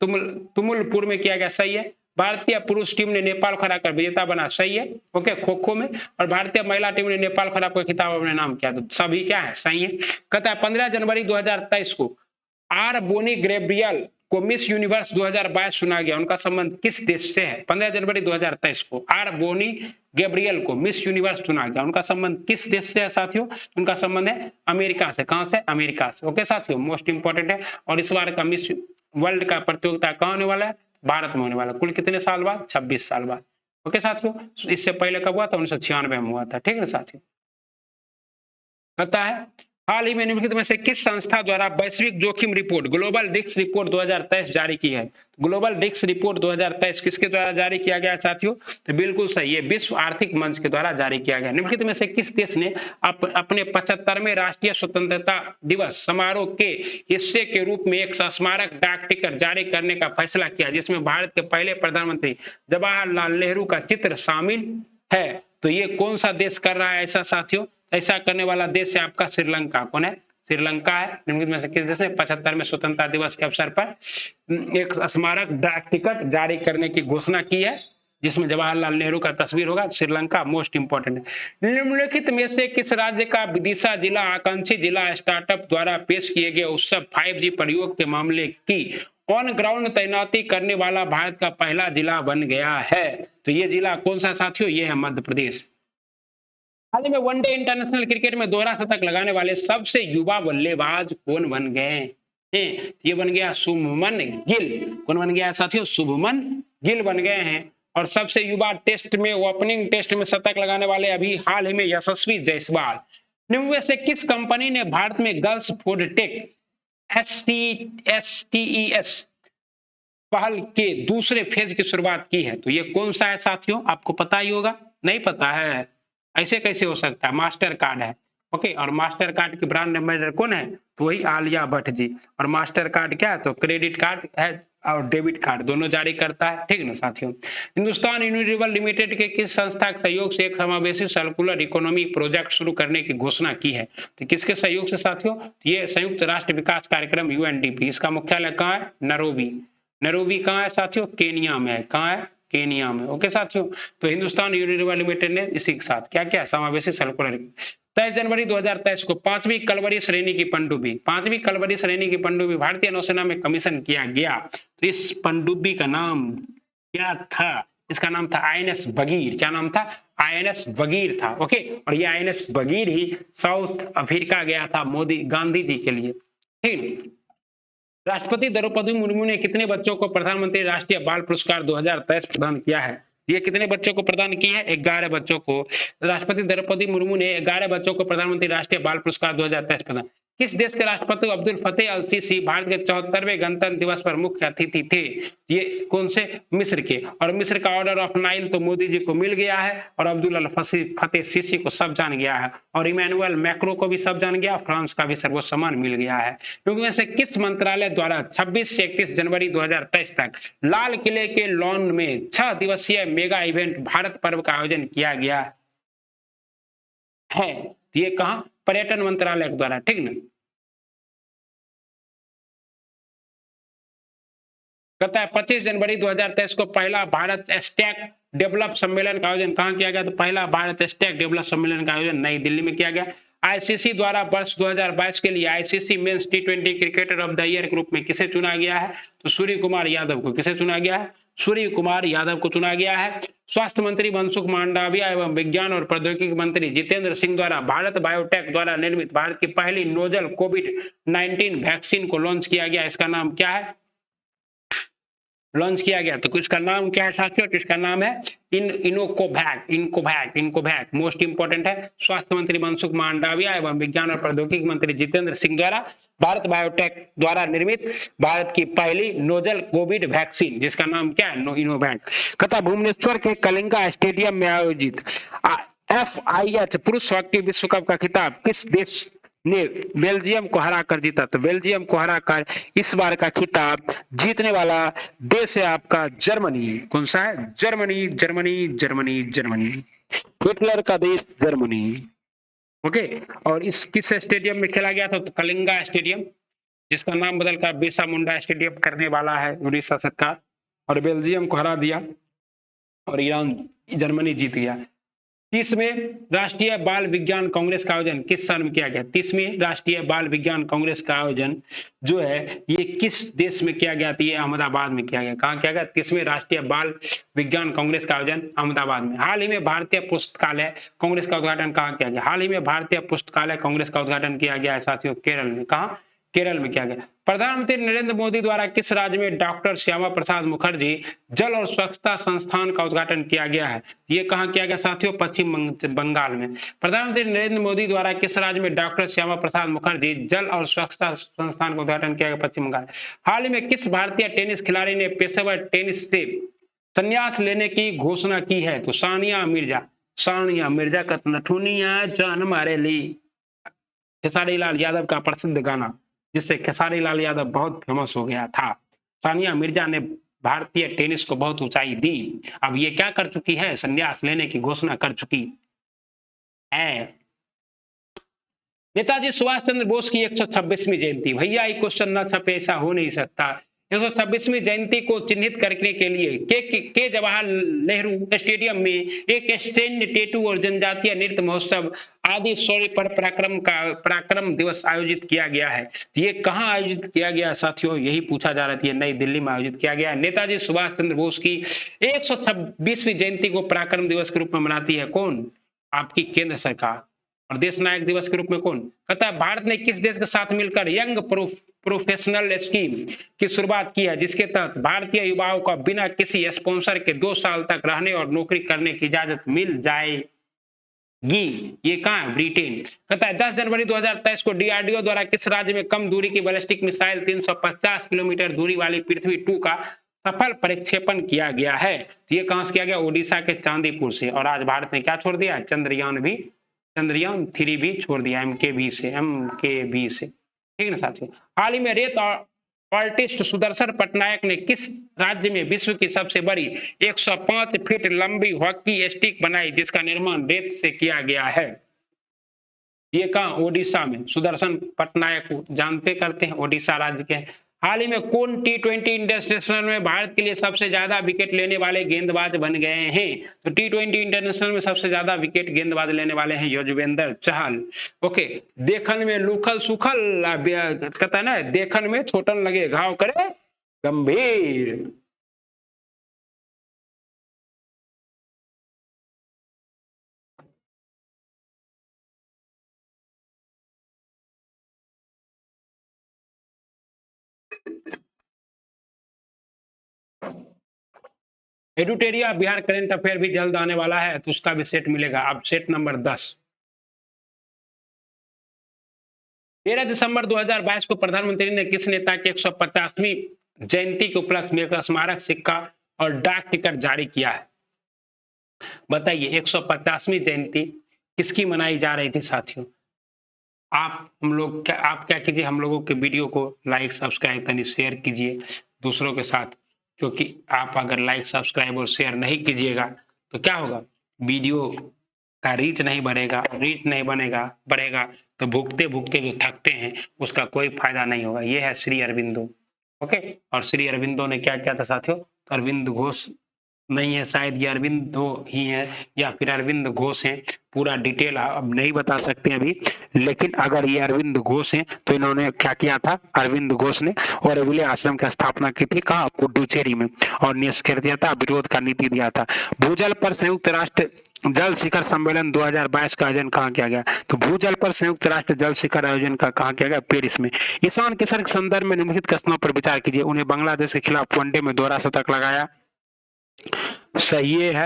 तुमुलपुर में किया गया, सही है। भारतीय पुरुष टीम ने नेपाल को हराकर विजेता बना, सही है, ओके, खो खो में। और भारतीय महिला टीम ने नेपाल को हराकर खिताब अपने नाम किया, तो सभी क्या है? सही है। कहता है 15 जनवरी 2023 को आर बोनी गैब्रियल को मिस यूनिवर्स 2022 चुना गया, उनका संबंध किस देश से है? 15 जनवरी 2023 को आर बोनी गैब्रियल को मिस यूनिवर्स चुना गया, उनका संबंध किस देश से है साथियों? उनका संबंध है अमेरिका से। कहां से? अमेरिका से। ओके साथियों, मोस्ट इंपॉर्टेंट है। और इस बार का मिस वर्ल्ड का प्रतियोगिता कहां होने वाला है? भारत में होने वाला। कुल कितने साल बाद? 26 साल बाद। ओके साथियों, इससे पहले कब हुआ था? 1996 में हुआ था, ठीक है साथियों। कहता है हाल ही में निम्नलिखित में से किस संस्था द्वारा वैश्विक जोखिम रिपोर्ट ग्लोबल रिस्क रिपोर्ट 2023 जारी की है? ग्लोबल रिस्क रिपोर्ट 2023 किसके द्वारा जारी किया गया साथियों? तो बिल्कुल सही है, विश्व आर्थिक मंच के द्वारा जारी किया गया। निम्नलिखित में से किस देश ने अपने 75वें राष्ट्रीय स्वतंत्रता दिवस समारोह के हिस्से के रूप में एक स्मारक डाक टिकट जारी करने का फैसला किया, जिसमें भारत के पहले प्रधानमंत्री जवाहरलाल नेहरू का चित्र शामिल है? तो ये कौन सा देश कर रहा है ऐसा साथियों? ऐसा करने वाला देश है आपका श्रीलंका। कौन है? श्रीलंका है। निम्नलिखित में से किस देश ने 75वें स्वतंत्रता दिवस के अवसर पर एक स्मारक डाक टिकट जारी करने की घोषणा की है, जिसमें जवाहरलाल नेहरू का तस्वीर होगा? श्रीलंका। मोस्ट इंपॉर्टेंट है। निम्नलिखित में से किस राज्य का विदिशा जिला आकांक्षी जिला स्टार्टअप द्वारा पेश किए गए उत्सव 5G प्रयोग के मामले की ऑन ग्राउंड तैनाती करने वाला भारत का पहला जिला बन गया है? तो ये जिला कौन सा साथियों? ये है मध्य प्रदेश। हाल ही में वनडे इंटरनेशनल क्रिकेट में दोहरा शतक लगाने वाले सबसे युवा बल्लेबाज कौन बन गए हैं? ये बन गया शुभमन गिल। कौन बन गया साथियों? शुभमन गिल बन गए हैं। और सबसे युवा टेस्ट में ओपनिंग टेस्ट में शतक लगाने वाले अभी हाल ही में यशस्वी जायसवाल। निम्न में से किस कंपनी ने भारत में गर्ल्स फूड टेक STES पहल के दूसरे फेज की शुरुआत की है? तो ये कौन सा है साथियों, आपको पता ही होगा। नहीं पता है, ऐसे कैसे हो सकता है? मास्टर कार्ड है। ओके, और मास्टर कार्ड की ब्रांड एम्बेसडर कौन है? तो वही आलिया भट्ट जी। और मास्टर कार्ड क्या है? तो क्रेडिट कार्ड है और डेबिट कार्ड दोनों जारी करता है, ठीक ना साथियों। हिंदुस्तान यूनिलीवर लिमिटेड के किस संस्था के सहयोग से एक समावेशी सर्कुलर इकोनॉमी प्रोजेक्ट शुरू करने की घोषणा की है? तो किसके सहयोग से साथियों? ये संयुक्त राष्ट्र विकास कार्यक्रम UNDP। इसका मुख्यालय कहाँ है? नैरोबी। नैरोबी कहाँ है साथियों? केनिया में है। कहाँ है? केनिया में। ओके साथियों, तो हिंदुस्तान यूनिलीवर लिमिटेड ने इसी के साथ क्या क्या समावेशी सर्कुलर 23 जनवरी 2023 को पांचवी कलवरी श्रेणी की पनडुब्बी भारतीय नौसेना में कमीशन किया गया। तो इस पनडुब्बी का नाम क्या था? इसका नाम था INS बगीर। क्या नाम था? INS बगीर था। ओके, और ये INS बगीर ही साउथ अफ्रीका गया था मोदी गांधी जी के लिए, ठीक। राष्ट्रपति द्रौपदी मुर्मू ने कितने बच्चों को प्रधानमंत्री राष्ट्रीय बाल पुरस्कार 2023 प्रदान किया है? ये कितने बच्चों को प्रदान की है? 11 बच्चों को। राष्ट्रपति द्रौपदी मुर्मू ने 11 बच्चों को प्रधानमंत्री राष्ट्रीय बाल पुरस्कार 2023 प्रदान। किस देश के राष्ट्रपति अब्दुल फतेह अल सीसी भारत के 74वें गणतंत्र दिवस पर मुख्य अतिथि थे? ये कौन से? मिस्र के। और मिस्र का ऑर्डर ऑफ नाइल तो मोदी जी को मिल गया है, और अब्दुल अल फतेह सीसी को सब जान गया है, और इमैनुअल मैक्रो को भी सब जान गया, फ्रांस का भी सर्वोच्च सम्मान मिल गया है। क्योंकि में से किस मंत्रालय द्वारा 26 से 31 जनवरी 2023 तक लाल किले के लॉन में 6 दिवसीय मेगा इवेंट भारत पर्व का आयोजन किया गया है? ये कहां? पर्यटन मंत्रालय द्वारा, ठीक ना। कहता है 25 जनवरी 2023 को पहला भारत स्टैक डेवलप सम्मेलन का आयोजन कहां किया गया? तो पहला भारत स्टैक डेवलप सम्मेलन का आयोजन नई दिल्ली में किया गया। आईसीसी द्वारा वर्ष 2022 के लिए ICC men's T20 cricketer of the year group में किसे चुना गया है? तो सूर्य कुमार यादव को। किसे चुना गया है? सूर्य कुमार यादव को चुना गया है। स्वास्थ्य मंत्री मनसुख मांडविया एवं विज्ञान और प्रौद्योगिकी मंत्री जितेंद्र सिंह द्वारा भारत बायोटेक द्वारा निर्मित भारत की पहली नोजल कोविड-19 वैक्सीन को लॉन्च किया गया। इसका नाम क्या है? लॉन्च किया गया। तो इसका नाम क्या है साथियों? तो इसका नाम है इनकोवैक। मोस्ट इंपोर्टेंट है। स्वास्थ्य मंत्री मनसुख मांडविया एवं विज्ञान और प्रौद्योगिकी मंत्री जितेंद्र सिंह द्वारा भारत बायोटेक द्वारा निर्मित भारत की पहली नोजल कोविड वैक्सीन, जिसका नाम क्या है? इनोवैक। कथा भुवनेश्वर के कलिंगा स्टेडियम में आयोजित FIH पुरुष हॉकी विश्व कप का खिताब किस देश ने बेल्जियम को हराकर जीता? तो बेल्जियम को हराकर इस बार का खिताब जीतने वाला देश है आपका जर्मनी। कौन सा है? जर्मनी। हिटलर का देश जर्मनी। ओके, और इस किस स्टेडियम में खेला गया था? तो कलिंगा स्टेडियम, जिसका नाम बदलकर बिरसा मुंडा स्टेडियम करने वाला है उड़ीसा सरकार। और बेल्जियम को हरा दिया और जर्मनी जीत गया। 30वें राष्ट्रीय बाल विज्ञान कांग्रेस का आयोजन किस साल में किया गया? 30वीं राष्ट्रीय बाल विज्ञान कांग्रेस का आयोजन जो है ये किस देश में किया गया? ये अहमदाबाद में किया गया। कहाँ किया गया? 30वें राष्ट्रीय बाल विज्ञान कांग्रेस का आयोजन अहमदाबाद में। हाल ही में भारतीय पुस्तकालय कांग्रेस का उद्घाटन कहाँ किया गया? हाल ही में भारतीय पुस्तकालय कांग्रेस का उद्घाटन किया गया है साथियों केरल में। कहाँ? केरल में किया गया। प्रधानमंत्री नरेंद्र मोदी द्वारा किस राज्य में डॉक्टर श्यामा प्रसाद मुखर्जी जल और स्वच्छता संस्थान का उद्घाटन किया गया है? ये कहाँ किया गया साथियों? पश्चिम बंगाल में। प्रधानमंत्री नरेंद्र मोदी द्वारा किस राज्य में डॉक्टर श्यामा प्रसाद मुखर्जी जल और स्वच्छता संस्थान का उद्घाटन किया गया? पश्चिम बंगाल। हाल ही में किस भारतीय टेनिस खिलाड़ी ने पेशेवर टेनिस से संन्यास लेने की घोषणा की है? तो सानिया मिर्जा का नथुनिया जान मारे ली, खेसारी लाल यादव का प्रसिद्ध गाना, जिससे खेसारी लाल यादव बहुत फेमस हो गया था। सानिया मिर्जा ने भारतीय टेनिस को बहुत ऊंचाई दी। अब ये क्या कर चुकी है? संन्यास लेने की घोषणा कर चुकी है। नेताजी सुभाष चंद्र बोस की 126वीं जयंती। भैया ये क्वेश्चन ना छपे, ऐसा हो नहीं सकता। 126वीं जयंती को चिन्हित करने के लिए के जवाहर नेहरू स्टेडियम में एक सैन्य टेटू और जनजातीय नृत्य महोत्सव आदि शौर्य पर पराक्रम दिवस आयोजित किया गया है। ये कहाँ आयोजित किया गया साथियों? यही पूछा जा रहा है। नई दिल्ली में आयोजित किया गया है। नेताजी सुभाष चंद्र बोस की 126वीं जयंती को पराक्रम दिवस के रूप में मनाती है कौन? आपकी केंद्र सरकार। और देश नायक दिवस के रूप में कौन? कहता है भारत ने किस देश के साथ मिलकर यंग प्रोफेशनल स्कीम की शुरुआत की है, जिसके तहत भारतीय युवाओं को बिना किसी स्पॉन्सर के 2 साल तक रहने और नौकरी करने की इजाजत मिल जाए? गी, ये कहाँ है? ब्रिटेन। कहता है 10 जनवरी 2023 को डीआरडीओ द्वारा किस राज्य में कम दूरी की बैलिस्टिक मिसाइल 350 किलोमीटर दूरी वाली पृथ्वी 2 का सफल प्रक्षेपण किया गया है? तो ये कहां से किया गया? ओडिशा के चांदीपुर से। और आज भारत ने क्या छोड़ दिया? चंद्रयान 3 भी छोड़ दिया, एमकेवी से। ठीक है ना साथियों। हाल ही में रेत और आर्टिस्ट सुदर्शन पटनायक ने किस राज्य में विश्व की सबसे बड़ी 105 फीट लंबी हॉकी स्टिक बनाई, जिसका निर्माण रेत से किया गया है? ये कहा? ओडिशा में। सुदर्शन पटनायक को जानते करते हैं, ओडिशा राज्य के। हाल ही में कौन T20 इंटरनेशनल में भारत के लिए सबसे ज्यादा विकेट लेने वाले गेंदबाज बन गए हैं? तो T20 इंटरनेशनल में सबसे ज्यादा विकेट गेंदबाज लेने वाले हैं युजवेंद्र चहल। ओके। देखन में लूखल सुखल, कहता है ना, देखन में छोटन लगे घाव करे गंभीर। एडुटेरिया बिहार करंट अफेयर भी जल्द आने वाला है, तो उसका भी सेट मिलेगा। अब सेट नंबर 10। 13 दिसंबर 2022 को प्रधानमंत्री ने किस नेता की 150वीं जयंती के उपलक्ष्य में एक स्मारक सिक्का और डाक टिकट जारी किया है? बताइए, 150वीं जयंती किसकी मनाई जा रही थी साथियों? आप क्या कीजिए, हम लोगों के वीडियो को लाइक सब्सक्राइब यानी शेयर कीजिए दूसरों के साथ, क्योंकि आप अगर लाइक सब्सक्राइब और शेयर नहीं कीजिएगा तो क्या होगा? वीडियो का रीच नहीं बढ़ेगा, रीच नहीं बढ़ेगा तो भुगते भुगते जो थकते हैं उसका कोई फायदा नहीं होगा। ये है श्री अरविंदो। ओके। और श्री अरविंदो ने क्या किया था साथियों? तो अरविंद घोष नहीं है, शायद ये अरविंदो ही है या फिर अरविंद घोष हैं। पूरा डिटेल अब नहीं बता सकते अभी, लेकिन अगर ये अरविंद घोष हैं तो इन्होंने क्या किया था? अरविंद घोष ने और विलय आश्रम की स्थापना की थी, कहा? पुडुचेरी में। और निष्क्रिय दिया था, विरोध का नीति दिया था। भूजल पर संयुक्त राष्ट्र जल शिखर सम्मेलन 2022 का आयोजन कहाँ किया गया? तो भूजल पर संयुक्त राष्ट्र जल शिखर आयोजन का कहाँ किया गया? पेरिस में। ईशान किशन के संदर्भ में निम्नलिखित कथनों पर विचार कीजिए। उन्हें बांग्लादेश के खिलाफ वनडे में दोहरा शतक लगाया, सही है।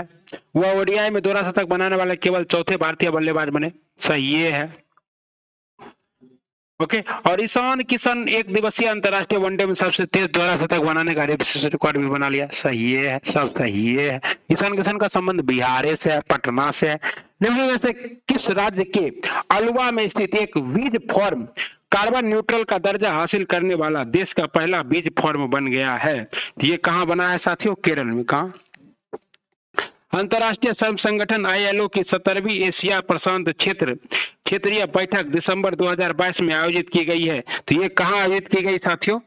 वह ओडीआई में दोहरा शतक बनाने वाले केवल चौथे भारतीय बल्लेबाज बने, सही है। ओके। और ईशान किशन एक दिवसीय अंतरराष्ट्रीय वनडे में सबसे तेज दोहरा शतक बनाने का रिकॉर्ड भी बना लिया, सही है। सब सही है। ईशान किशन का संबंध बिहार से है, पटना से है। निम्न में से किस राज्य के अलवा में स्थित एक बीज फॉर्म कार्बन न्यूट्रल का दर्जा हासिल करने वाला देश का पहला बीज फॉर्म बन गया है? तो ये कहाँ बना है साथियों? केरल में। कहाँ? अंतर्राष्ट्रीय श्रम संगठन ILO की 17वीं एशिया प्रशांत क्षेत्रीय बैठक दिसंबर 2022 में आयोजित की गई है। तो ये कहाँ आयोजित की गई साथियों?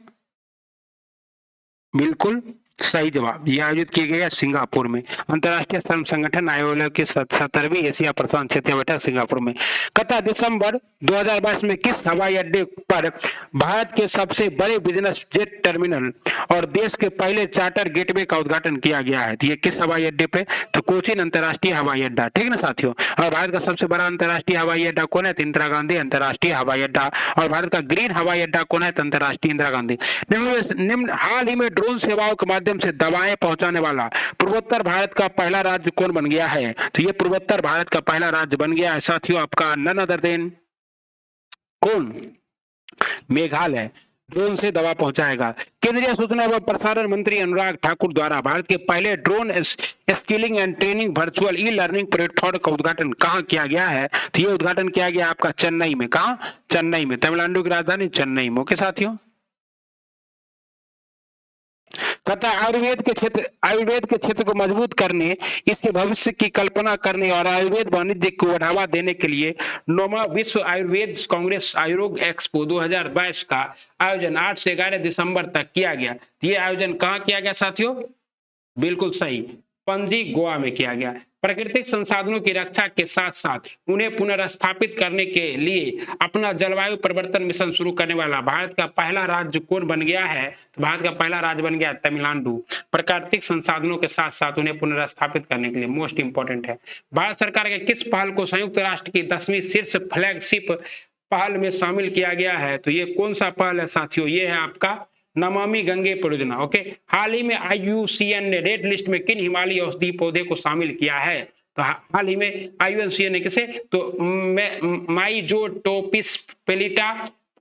बिल्कुल सही जवाब, ये आयोजित की गई है सिंगापुर में। अंतर्राष्ट्रीय श्रम संगठन ILO की 17वीं एशिया प्रशांत क्षेत्रीय बैठक सिंगापुर में। कथा दिसंबर 2022 में किस हवाई अड्डे पर भारत के सबसे बड़े बिजनेस जेट टर्मिनल और देश के पहले चार्टर गेटवे का उद्घाटन किया गया है? तो ये किस हवाई अड्डे पे? तो कोचीन अंतर्राष्ट्रीय हवाई अड्डा। ठीक ना साथियों। और भारत का सबसे बड़ा अंतर्राष्ट्रीय हवाई अड्डा कौन है? इंदिरा गांधी अंतर्राष्ट्रीय हवाई अड्डा। और भारत का ग्रीन हवाई अड्डा कौन है? अंतर्राष्ट्रीय इंदिरा गांधी। निम्न हाल ही में ड्रोन सेवाओं के माध्यम से दवाएं पहुंचाने वाला पूर्वोत्तर भारत का पहला राज्य कौन बन गया है? तो ये पूर्वोत्तर भारत का पहला राज्य बन गया है साथियों आपका नन अदर देन कौन? मेघालय। ड्रोन से दवा पहुंचाएगा। केंद्रीय सूचना एवं प्रसारण मंत्री अनुराग ठाकुर द्वारा भारत के पहले drone skilling and training virtual e learning platform का उद्घाटन कहां किया गया है? तो ये उद्घाटन किया गया आपका चेन्नई में। कहां? चेन्नई में। तमिलनाडु की राजधानी चेन्नई में। ओके साथियों। कहता है आयुर्वेद के क्षेत्र को मजबूत करने, इसके भविष्य की कल्पना करने और आयुर्वेद वाणिज्य को बढ़ावा देने के लिए 9वां विश्व आयुर्वेद कांग्रेस आयुर्वेद एक्सपो 2022 का आयोजन 8 से 11 दिसंबर तक किया गया। ये आयोजन कहाँ किया गया साथियों? बिल्कुल सही, पणजी गोवा में किया गया। प्राकृतिक संसाधनों की रक्षा के साथ साथ उन्हें पुनर्स्थापित करने के लिए अपना जलवायु परिवर्तन मिशन शुरू करने वाला भारत का पहला राज्य कौन बन गया है? तो भारत का पहला राज्य बन गया तमिलनाडु। प्राकृतिक संसाधनों के साथ साथ उन्हें पुनर्स्थापित करने के लिए मोस्ट इंपॉर्टेंट है। भारत सरकार के किस पहल को संयुक्त राष्ट्र की 10वीं शीर्ष फ्लैगशिप पहल में शामिल किया गया है? तो ये कौन सा पहल है साथियों? ये है आपका नमामि गंगे परियोजना। ओके। हाल ही में IUCN ने रेड लिस्ट में किन हिमालयी औषधीय पौधे को शामिल किया है? तो हाल ही में IUCN ने किसे, तो माइजोटोपिस पेलिटा,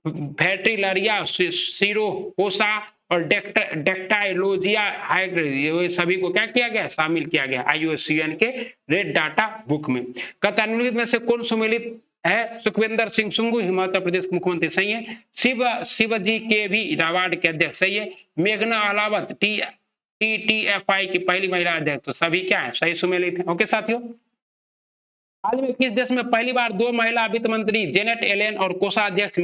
वेट्रिलरिया सिरोकोसा और डेक्टाइलोजिया हाइब्रिड, ये सभी को क्या किया गया, शामिल किया गया IUCN के रेड डाटा बुक में। कहता है निम्नलिखित में से कौन सम्मिलित है, सुखविंदर सिंह सुंगू हिमाचल प्रदेश के मुख्यमंत्री, सही है। शिवजी के भी अवार्ड के अध्यक्ष, सही है। मेघना अहलावत TTFI की पहली महिला अध्यक्ष, तो सभी क्या है, सही सुमेलित है। ओके साथियों, हाल में किस देश में पहली बार 2 महिला वित्त मंत्री जेनेट एलेन और कोषाध्यक्ष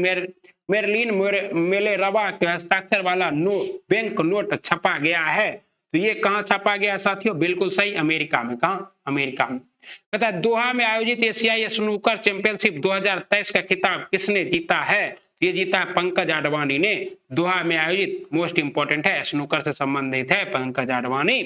मेरलिन मेलेरवा के हस्ताक्षर वाला बैंक नोट छपा गया है, तो ये कहां छपा गया साथियों, बिल्कुल सही, अमेरिका में। कहां, अमेरिका में। कहता है दोहा में आयोजित एशियाई स्नूकर चैंपियनशिप 2023 का खिताब किसने जीता है, ये जीता है पंकज आडवाणी ने। दोहा में आयोजित, मोस्ट इंपोर्टेंट है, स्नूकर से संबंधित है, पंकज आडवाणी।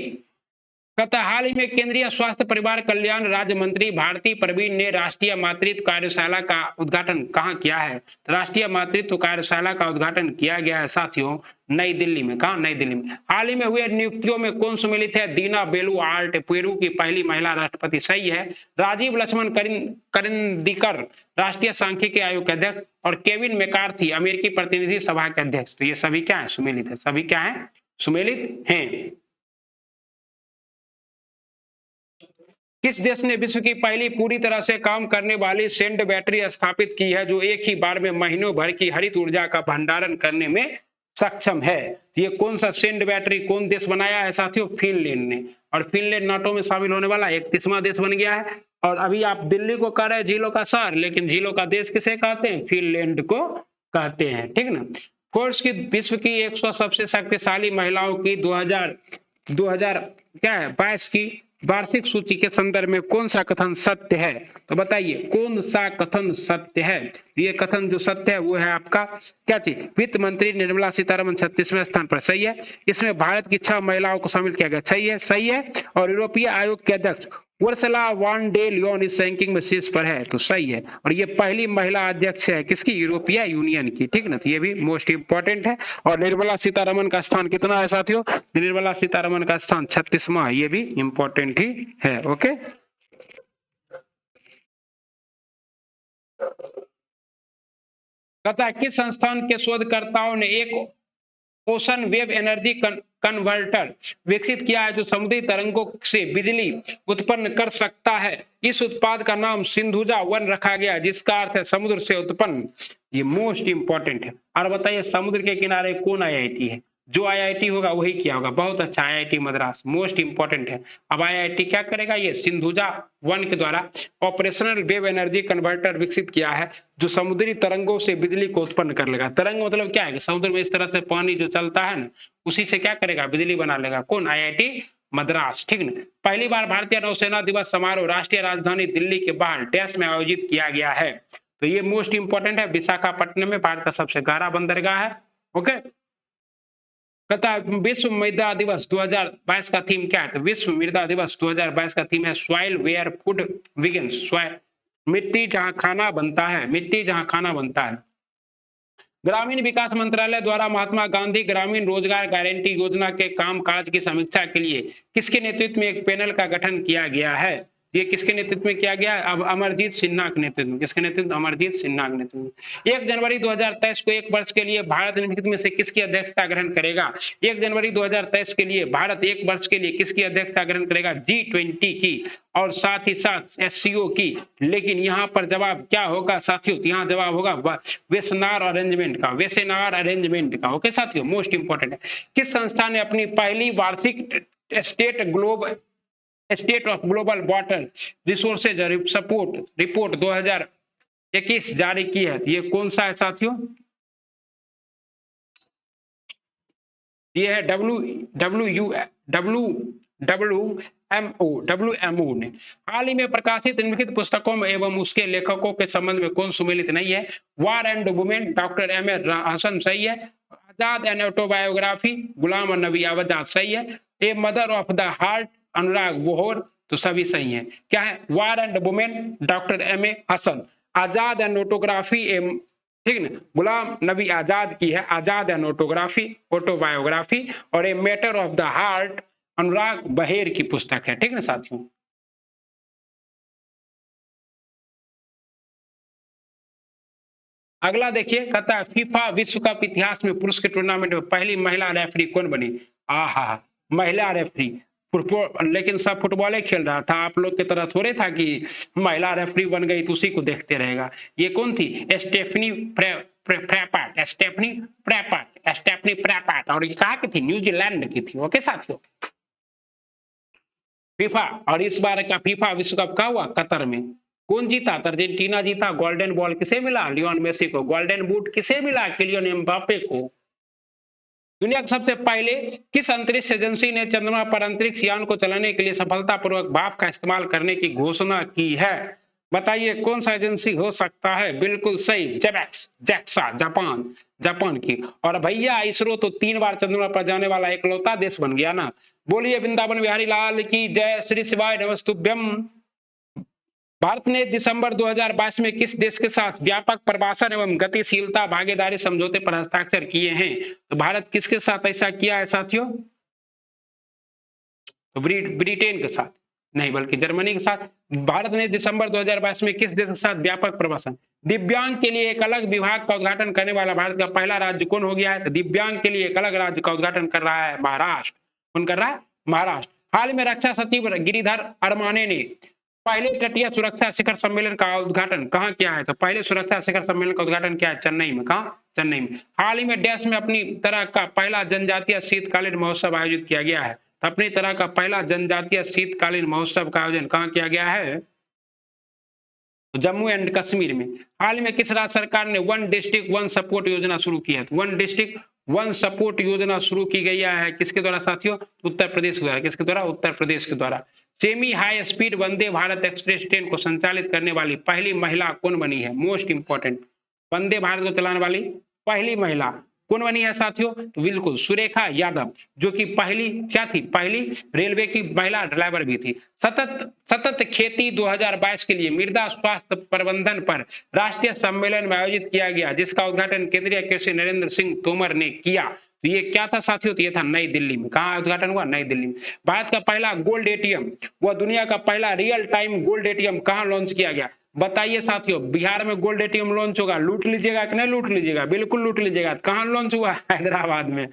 कहता हाल ही में केंद्रीय स्वास्थ्य परिवार कल्याण राज्य मंत्री भारती प्रवीण ने राष्ट्रीय मातृत्व कार्यशाला का उद्घाटन कहां किया है, राष्ट्रीय मातृत्व कार्यशाला का उद्घाटन किया गया है साथियों नई दिल्ली में। कहां, नई दिल्ली में। हाल ही में हुए नियुक्तियों में कौन सम्मिलित है, दीना बेलू आर्ट पेरू की पहली महिला राष्ट्रपति, सही है। राजीव लक्ष्मण करिंदिकर राष्ट्रीय सांख्यिकी आयोग के अध्यक्ष और केविन मैकार्थी अमेरिकी प्रतिनिधि सभा के अध्यक्ष, तो ये सभी क्या है, सुमेलित है, सभी क्या है, सुमेलित हैं। किस देश ने विश्व की पहली पूरी तरह से काम करने वाली सेंड बैटरी स्थापित की है, जो एक ही बार में महीनों भर की हरित ऊर्जा का भंडारण करने में सक्षम है, ये कौन सा सेंड बैटरी कौन देश बनाया है साथियों, फिनलैंड ने। और फिनलैंड नाटो में शामिल होने वाला 31वां देश बन गया है। और अभी आप दिल्ली को कह रहे हैं झीलों का शहर, लेकिन झीलों का देश किसे कहते हैं, फिनलैंड को कहते हैं, ठीक ना। फोर्ब्स की विश्व की 100 सबसे शक्तिशाली महिलाओं की 2022 की वार्षिक सूची के संदर्भ में कौन सा कथन सत्य है, तो बताइए कौन सा कथन सत्य है। ये कथन जो सत्य है वो है आपका क्या चीज, वित्त मंत्री निर्मला सीतारमण 36वें स्थान पर, सही है। इसमें भारत की 6 महिलाओं को शामिल किया गया, सही है, सही है। और यूरोपीय आयोग के अध्यक्ष उर्सुला वॉन डे लियोन इस रैंकिंग में शीर्ष पर है, तो सही है। और ये पहली महिला अध्यक्ष है किसकी, यूरोपीय यूनियन की, ठीक ना, तो ये भी मोस्ट इंपोर्टेंट है। और निर्मला सीतारमण का स्थान कितना है साथियों, निर्मला सीतारमण का स्थान 36वां है, ये भी इंपॉर्टेंट ही है। ओके, कहता है किस संस्थान के शोधकर्ताओं ने एक ओशन वेव एनर्जी कन्वर्टर विकसित किया है, जो समुद्री तरंगों से बिजली उत्पन्न कर सकता है। इस उत्पाद का नाम सिंधुजा 1 रखा गया, जिसका अर्थ है समुद्र से उत्पन्न। ये मोस्ट इंपॉर्टेंट है। और बताइए समुद्र के किनारे कौन IIT है, जो IIT होगा वही क्या होगा, बहुत अच्छा, IIT मद्रास, मोस्ट इंपॉर्टेंट है। अब IIT क्या करेगा, ये सिंधुजा 1 के द्वारा ऑपरेशनल वेव एनर्जी कन्वर्टर विकसित किया है, जो समुद्री तरंगों से बिजली को उत्पन्न कर लेगा। तरंग मतलब क्या है कि समुद्र में इस तरह से पानी जो चलता है ना, उसी से क्या करेगा, बिजली बना लेगा। कौन, IIT मद्रास, ठीक ना। पहली बार भारतीय नौसेना दिवस समारोह राष्ट्रीय राजधानी दिल्ली के बाहर डैश में आयोजित किया गया है, तो ये मोस्ट इंपॉर्टेंट है। विशाखापट्टनम में भारत का सबसे गहरा बंदरगाह है। ओके, कहता है विश्व मृदा दिवस 2022 का थीम क्या है, तो विश्व मृदा दिवस 2022 का थीम है सॉइल वेयर फूड बिगिंस, मिट्टी जहां खाना बनता है, मिट्टी जहां खाना बनता है। ग्रामीण विकास मंत्रालय द्वारा महात्मा गांधी ग्रामीण रोजगार गारंटी योजना के कामकाज की समीक्षा के लिए किसके नेतृत्व में एक पैनल का गठन किया गया है, ये किसके नेतृत्व में किया गया है, अब अमरजीत सिन्हा के नेतृत्व में। किसके नेतृत्व, अमरजीत सिन्हा के नेतृत्व में। 1 जनवरी 2023 को 1 वर्ष के लिए भारत निम्नलिखित में से किसकी अध्यक्षता ग्रहण करेगा, 1 जनवरी 2023 के लिए भारत 1 वर्ष के लिए किसकी अध्यक्षता ग्रहण करेगा, G20 की, और साथ ही साथ SCO की। लेकिन यहाँ पर जवाब क्या होगा साथियों, यहाँ जवाब होगा वेसेनार अरेंजमेंट का, वेसेनार अरेंजमेंट का। ओके साथियों, मोस्ट इंपॉर्टेंट है। किस संस्था ने अपनी पहली वार्षिक state of global water resources support report 2021 जारी की है, ये कौन सा है साथियों, ये है WMO ने। हाल ही में प्रकाशित निम्नलिखित पुस्तकों में एवं उसके लेखकों के संबंध में कौन सुमेलित नहीं है, war and women doctor M.A. Hasan, सही है। आजाद एंड ऑटोबायोग्राफी गुलाम नबी आजाद, सही है। A mother of the heart Anurag Behar, तो सभी सही हैं। क्या है, war and women doctor M.A. Hasan, Azad and autography, ठीक ना, गुलाम नबी आजाद की है आजाद एंड ऑटोबायोग्राफी, और a matter of the heart Anurag Behar की पुस्तक है, ठीक है साथियों। अगला देखिए, कहता है फीफा विश्व कप इतिहास में पुरुष के टूर्नामेंट में पहली महिला रेफरी कौन बनी? आहा, महिला रेफरी। लेकिन सब फुटबॉल खेल रहा था, आप लोग की तरह थोड़े था कि महिला रेफरी बन गई तो उसी को देखते रहेगा। ये कौन थी? Stephanie Frappart, Stephanie Frappart, Stephanie Frappart. और ये कहाँ की थी? न्यूजीलैंड की थी। ओके साथियों, फीफा, और इस बार का फीफा विश्व कप का हुआ कतर में। कौन जीता? तो अर्जेंटीना जीता। गोल्डन बॉल किसे मिला? लियोन मेसी को। गोल्डन बूट किसे मिला? किलियन एम्बापे को। दुनिया के सबसे पहले किस अंतरिक्ष एजेंसी ने चंद्रमा पर अंतरिक्ष यान को चलाने के लिए सफलतापूर्वक भाप का इस्तेमाल करने की घोषणा की है? बताइए कौन सा एजेंसी हो सकता है? बिल्कुल सही, जेबैक्स, जैक्सा, जापान, जापान की। और भैया इसरो तो 3 बार चंद्रमा पर जाने वाला इकलौता देश बन गया ना। बोलिए वृंदावन बिहारी लाल की जय। श्री शिवाय नमस्तुभ्यम। भारत ने दिसंबर 2022 में किस देश के साथ व्यापक प्रवासन एवं गतिशीलता भागीदारी समझौते पर हस्ताक्षर किए हैं? तो भारत किसके साथ ऐसा किया है साथियों? तो ब्रिटेन के साथ नहीं, बल्कि जर्मनी के साथ। भारत ने दिसंबर 2022 में किस देश के साथ व्यापक प्रवासन, दिव्यांग के लिए एक अलग विभाग का उद्घाटन करने वाला भारत का पहला राज्य कौन हो गया है? तो दिव्यांग के लिए एक अलग राज्य का उद्घाटन कर रहा है महाराष्ट्र। कौन कर रहा है? महाराष्ट्र। हाल में रक्षा सचिव गिरिधर अरमाने ने पहले तटीय सुरक्षा शिखर सम्मेलन का उद्घाटन कहाँ किया है? तो पहले सुरक्षा शिखर सम्मेलन का उद्घाटन किया है चेन्नई में। कहाँ? चेन्नई में। हाल ही में देश में अपनी तरह का पहला जनजातीय शीतकालीन महोत्सव आयोजित किया गया है। अपनी तरह का पहला जनजातीय शीतकालीन महोत्सव का आयोजन कहाँ किया गया है? जम्मू एंड कश्मीर में। हाल में किस राज्य सरकार ने वन डिस्ट्रिक्ट वन सपोर्ट योजना शुरू की है? वन डिस्ट्रिक्ट वन सपोर्ट योजना शुरू की गई है किसके द्वारा साथियों? उत्तर प्रदेश के द्वारा। किसके द्वारा? उत्तर प्रदेश के द्वारा। Semi high speed Vande Bharat express train को संचालित करने वाली पहली महिला कौन बनी है? मोस्ट इंपॉर्टेंट, वंदे भारत को चलाने वाली पहली महिला कौन बनी है साथियों? तो बिल्कुल सुरेखा यादव, जो कि पहली क्या थी? पहली रेलवे की महिला ड्राइवर भी थी। सतत खेती 2022 के लिए मृदा स्वास्थ्य प्रबंधन पर राष्ट्रीय सम्मेलन में आयोजित किया गया, जिसका उद्घाटन केंद्रीय कृषि नरेंद्र सिंह तोमर ने किया। तो ये क्या था साथियों? तो ये था नई दिल्ली में। कहाँ उद्घाटन हुआ? नई दिल्ली में। भारत का पहला गोल्ड एटीएम व दुनिया का पहला रियल टाइम गोल्ड एटीएम कहाँ लॉन्च किया गया? बताइए साथियों, बिहार में गोल्ड एटीएम लॉन्च होगा, लूट लीजिएगा कि नहीं लूट लीजिएगा? बिल्कुल लूट लीजिएगा। कहाँ लॉन्च हुआ? हैदराबाद में।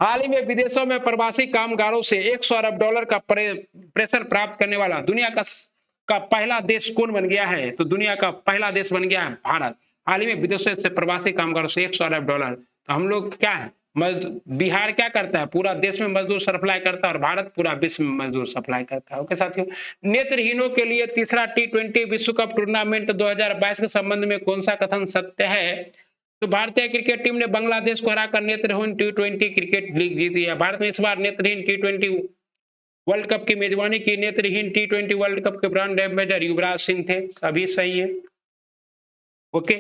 हाल ही में विदेशों में प्रवासी कामगारों से $100 अरब का प्रेशर प्राप्त करने वाला दुनिया का पहला देश कौन बन गया है? तो दुनिया का पहला देश बन गया है भारत। हाल ही में विदेशों से प्रवासी कामगारों से $100 अरब। तो हम लोग क्या है? बिहार क्या करता है? पूरा देश में मजदूर सप्लाई करता है, और भारत पूरा विश्व में मजदूर सप्लाई करता है। ओके साथियों, नेत्रहीनों के लिए तीसरा T20 विश्व कप टूर्नामेंट 2022 के संबंध में कौन सा कथन सत्य है? तो भारतीय क्रिकेट टीम ने बांग्लादेश को हराकर नेत्रहीन T20 क्रिकेट लीग जीती है। भारत ने इस बार नेत्रहीन T20 वर्ल्ड कप की मेजबानी की। नेत्रहीन T20 वर्ल्ड कप के ब्रांड एम्बेसडर युवराज सिंह थे। अभी सही है। ओके,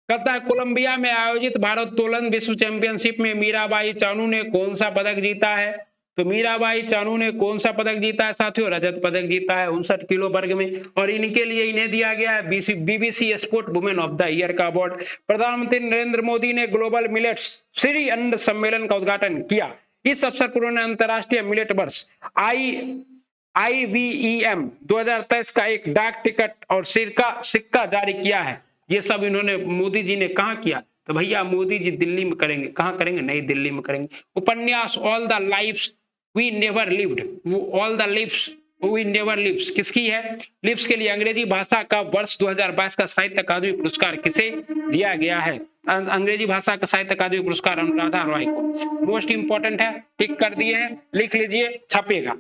कहता है कोलंबिया में आयोजित भारोत्तोलन विश्व चैंपियनशिप में मीराबाई चानू ने कौन सा पदक जीता है? तो मीराबाई चानू ने कौन सा पदक जीता है साथियों? रजत पदक जीता है 59 किलो वर्ग में। और इनके लिए इन्हें दिया गया है BBC sport women of the year का अवार्ड। प्रधानमंत्री नरेंद्र मोदी ने ग्लोबल मिलेट्स श्री अन्न सम्मेलन का उद्घाटन किया। इस अवसर पर उन्होंने अंतर्राष्ट्रीय मिलेट वर्ष IVEM 2023 का एक डाक टिकट और सिक्का जारी किया है। ये सब इन्होंने मोदी जी ने कहा किया? तो भैया मोदी जी दिल्ली में करेंगे। कहाँ करेंगे? नई दिल्ली में करेंगे। उपन्यास all the lives we never lived, all the lives we never lives किसकी है? लिव्स के लिए अंग्रेजी भाषा का वर्ष 2022 का साहित्य अकादमी पुरस्कार किसे दिया गया है? अंग्रेजी भाषा का साहित्य अकादमी पुरस्कार अनुराधा रॉय को। मोस्ट इंपॉर्टेंट है, टिक कर दिए हैं, लिख लीजिए, छपेगा।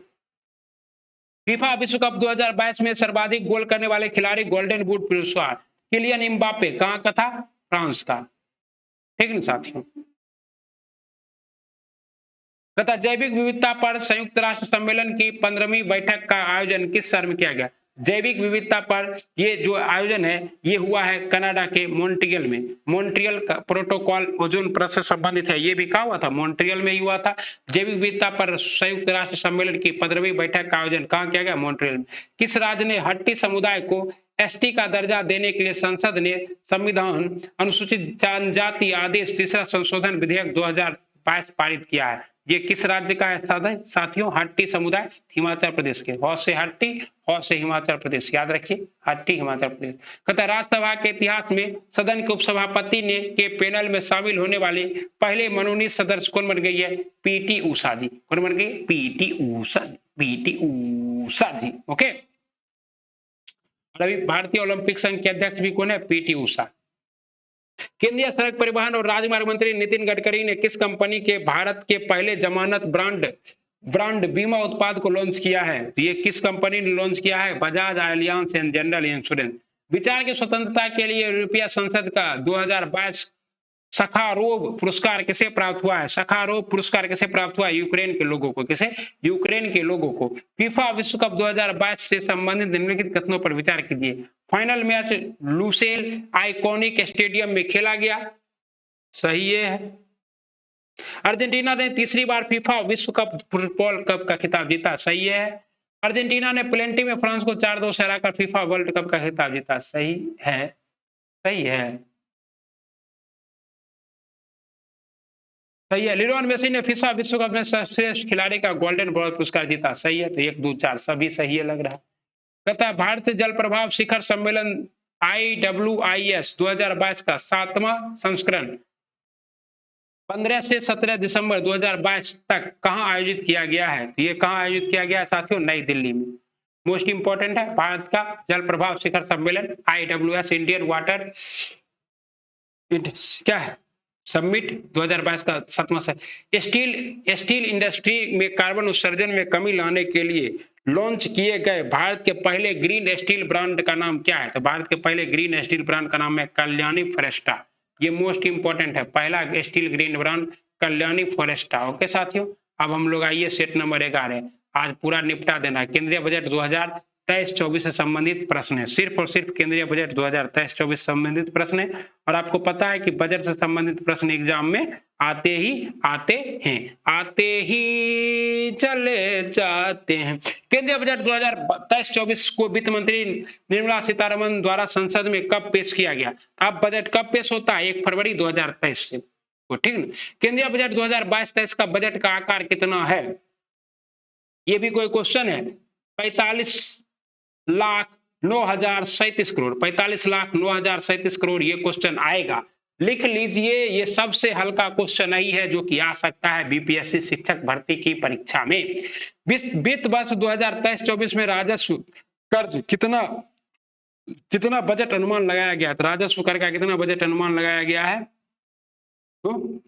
फीफा विश्व कप 2022 में सर्वाधिक गोल करने वाले खिलाड़ी गोल्डन बूट पुरस्कार किलियन एम्बापे कहाँ का था? फ्रांस का। ठीक है साथियों, तथा जैविक विविधता पर संयुक्त राष्ट्र सम्मेलन की 15वीं बैठक का आयोजन किस शहर में किया गया? जैविक विविधता पर ये जो आयोजन है ये हुआ है कनाडा के मॉन्ट्रियल में। मॉन्ट्रियल का प्रोटोकॉल ओजोन परत से संबंधित है। ये भी कहा हुआ था? मॉन्ट्रियल में ही हुआ था। जैविक विविधता पर संयुक्त राष्ट्र सम्मेलन की 15वीं बैठक का आयोजन कहाँ किया गया? मॉन्ट्रियल में। किस राज्य ने हट्टी समुदाय को ST का दर्जा देने के लिए संसद ने संविधान अनुसूचित जनजाति आदेश तीसरा संशोधन विधेयक 2022 पारित किया है? ये किस राज्य का है साथियों? हट्टी समुदाय, हिमाचल प्रदेश के। हौ से हट्टी, हौ से हिमाचल प्रदेश, याद रखिए, हट्टी हिमाचल प्रदेश। कहता राज्यसभा के इतिहास में सदन के उपसभापति ने के पैनल में शामिल होने वाले पहले मनोनीत सदस्य कौन बन गई है? पीटी उषा जी। कौन बन गई? पीटी उषा, पीटी उषा जी। ओके, अभी भारतीय ओलंपिक संघ के अध्यक्ष भी कौन है? पीटी उषा। केंद्रीय सड़क परिवहन और राजमार्ग मंत्री नितिन गडकरी ने किस कंपनी के भारत के पहले जमानत ब्रांड बीमा उत्पाद को लॉन्च किया है? तो ये किस कंपनी ने लॉन्च किया है? Bajaj Allianz and general insurance. विचार की स्वतंत्रता के लिए यूरोपीय संसद का 2022 सखारोव पुरस्कार किसे प्राप्त हुआ है? सखारोव पुरस्कार किसे प्राप्त हुआ है? यूक्रेन के लोगों को। किसे? यूक्रेन के लोगों को। फीफा विश्व कप 2022 से संबंधित निम्नलिखित कथनों पर विचार कीजिए। Final match Lucille iconic stadium में खेला गया, सही है। अर्जेंटीना ने तीसरी बार फीफा विश्व कप फुटबॉल कप का खिताब जीता, सही है। अर्जेंटीना ने प्लेंटी में फ्रांस को 4-2 से हराकर फीफा वर्ल्ड कप का खिताब जीता, सही है, सही है, सही है। लियोनेल मेसी ने फीफा विश्व कप में सर्वश्रेष्ठ खिलाड़ी का गोल्डन बॉल पुरस्कार जीता, सही है। तो 1, 2, 4 सभी सही है लग रहा है। कहता है भारतीय जल प्रभाव शिखर सम्मेलन IWIS 2022 का 7वां संस्करण 15 से 17 दिसंबर 2022 तक कहां आयोजित किया गया है? तो ये कहां आयोजित किया गया है साथियों? नई दिल्ली में। मोस्ट इंपोर्टेंट है भारत का जल प्रभाव शिखर सम्मेलन IWS इंडियन वाटर क्या है समिट 2022 का 7वां से स्टील इंडस्ट्री में कार्बन उत्सर्जन में कमी लाने के लिए लॉन्च किए गए भारत के पहले ग्रीन स्टील ब्रांड का नाम क्या है? तो भारत के पहले ग्रीन स्टील ब्रांड का नाम है कल्याणी फोरेस्टा। ये मोस्ट इंपोर्टेंट है, पहला steel green brand Kalyani Ferresta. Okay साथियों, अब हम लोग आइए सेट नंबर 11 आज पूरा निपटा देना है। केंद्रीय बजट 2023-24 से संबंधित प्रश्न है, सिर्फ और सिर्फ केंद्रीय बजट 2023-24 से संबंधित प्रश्न है। और आपको पता है कि बजट से संबंधित प्रश्न एग्जाम में आते ही चले जाते हैं। केंद्रीय बजट 2023-24 को वित्त मंत्री निर्मला सीतारमण द्वारा संसद में कब पेश किया गया? अब बजट कब पेश होता है? 1 फरवरी 2023 से, तो ठीक ना। केंद्रीय बजट 2022-23 का बजट का आकार कितना है? ये भी कोई क्वेश्चन है। 45,09,037 करोड़, 45,09,037 करोड़ ये क्वेश्चन आएगा, लिख लीजिए। ये सबसे हल्का क्वेश्चन नहीं है जो कि आ सकता है बीपीएससी शिक्षक भर्ती की परीक्षा में। वित्त वर्ष 2023-24 में राजस्व कर्ज कितना बजट अनुमान लगाया गया है? तो राजस्व कर का कितना बजट अनुमान लगाया गया है? तो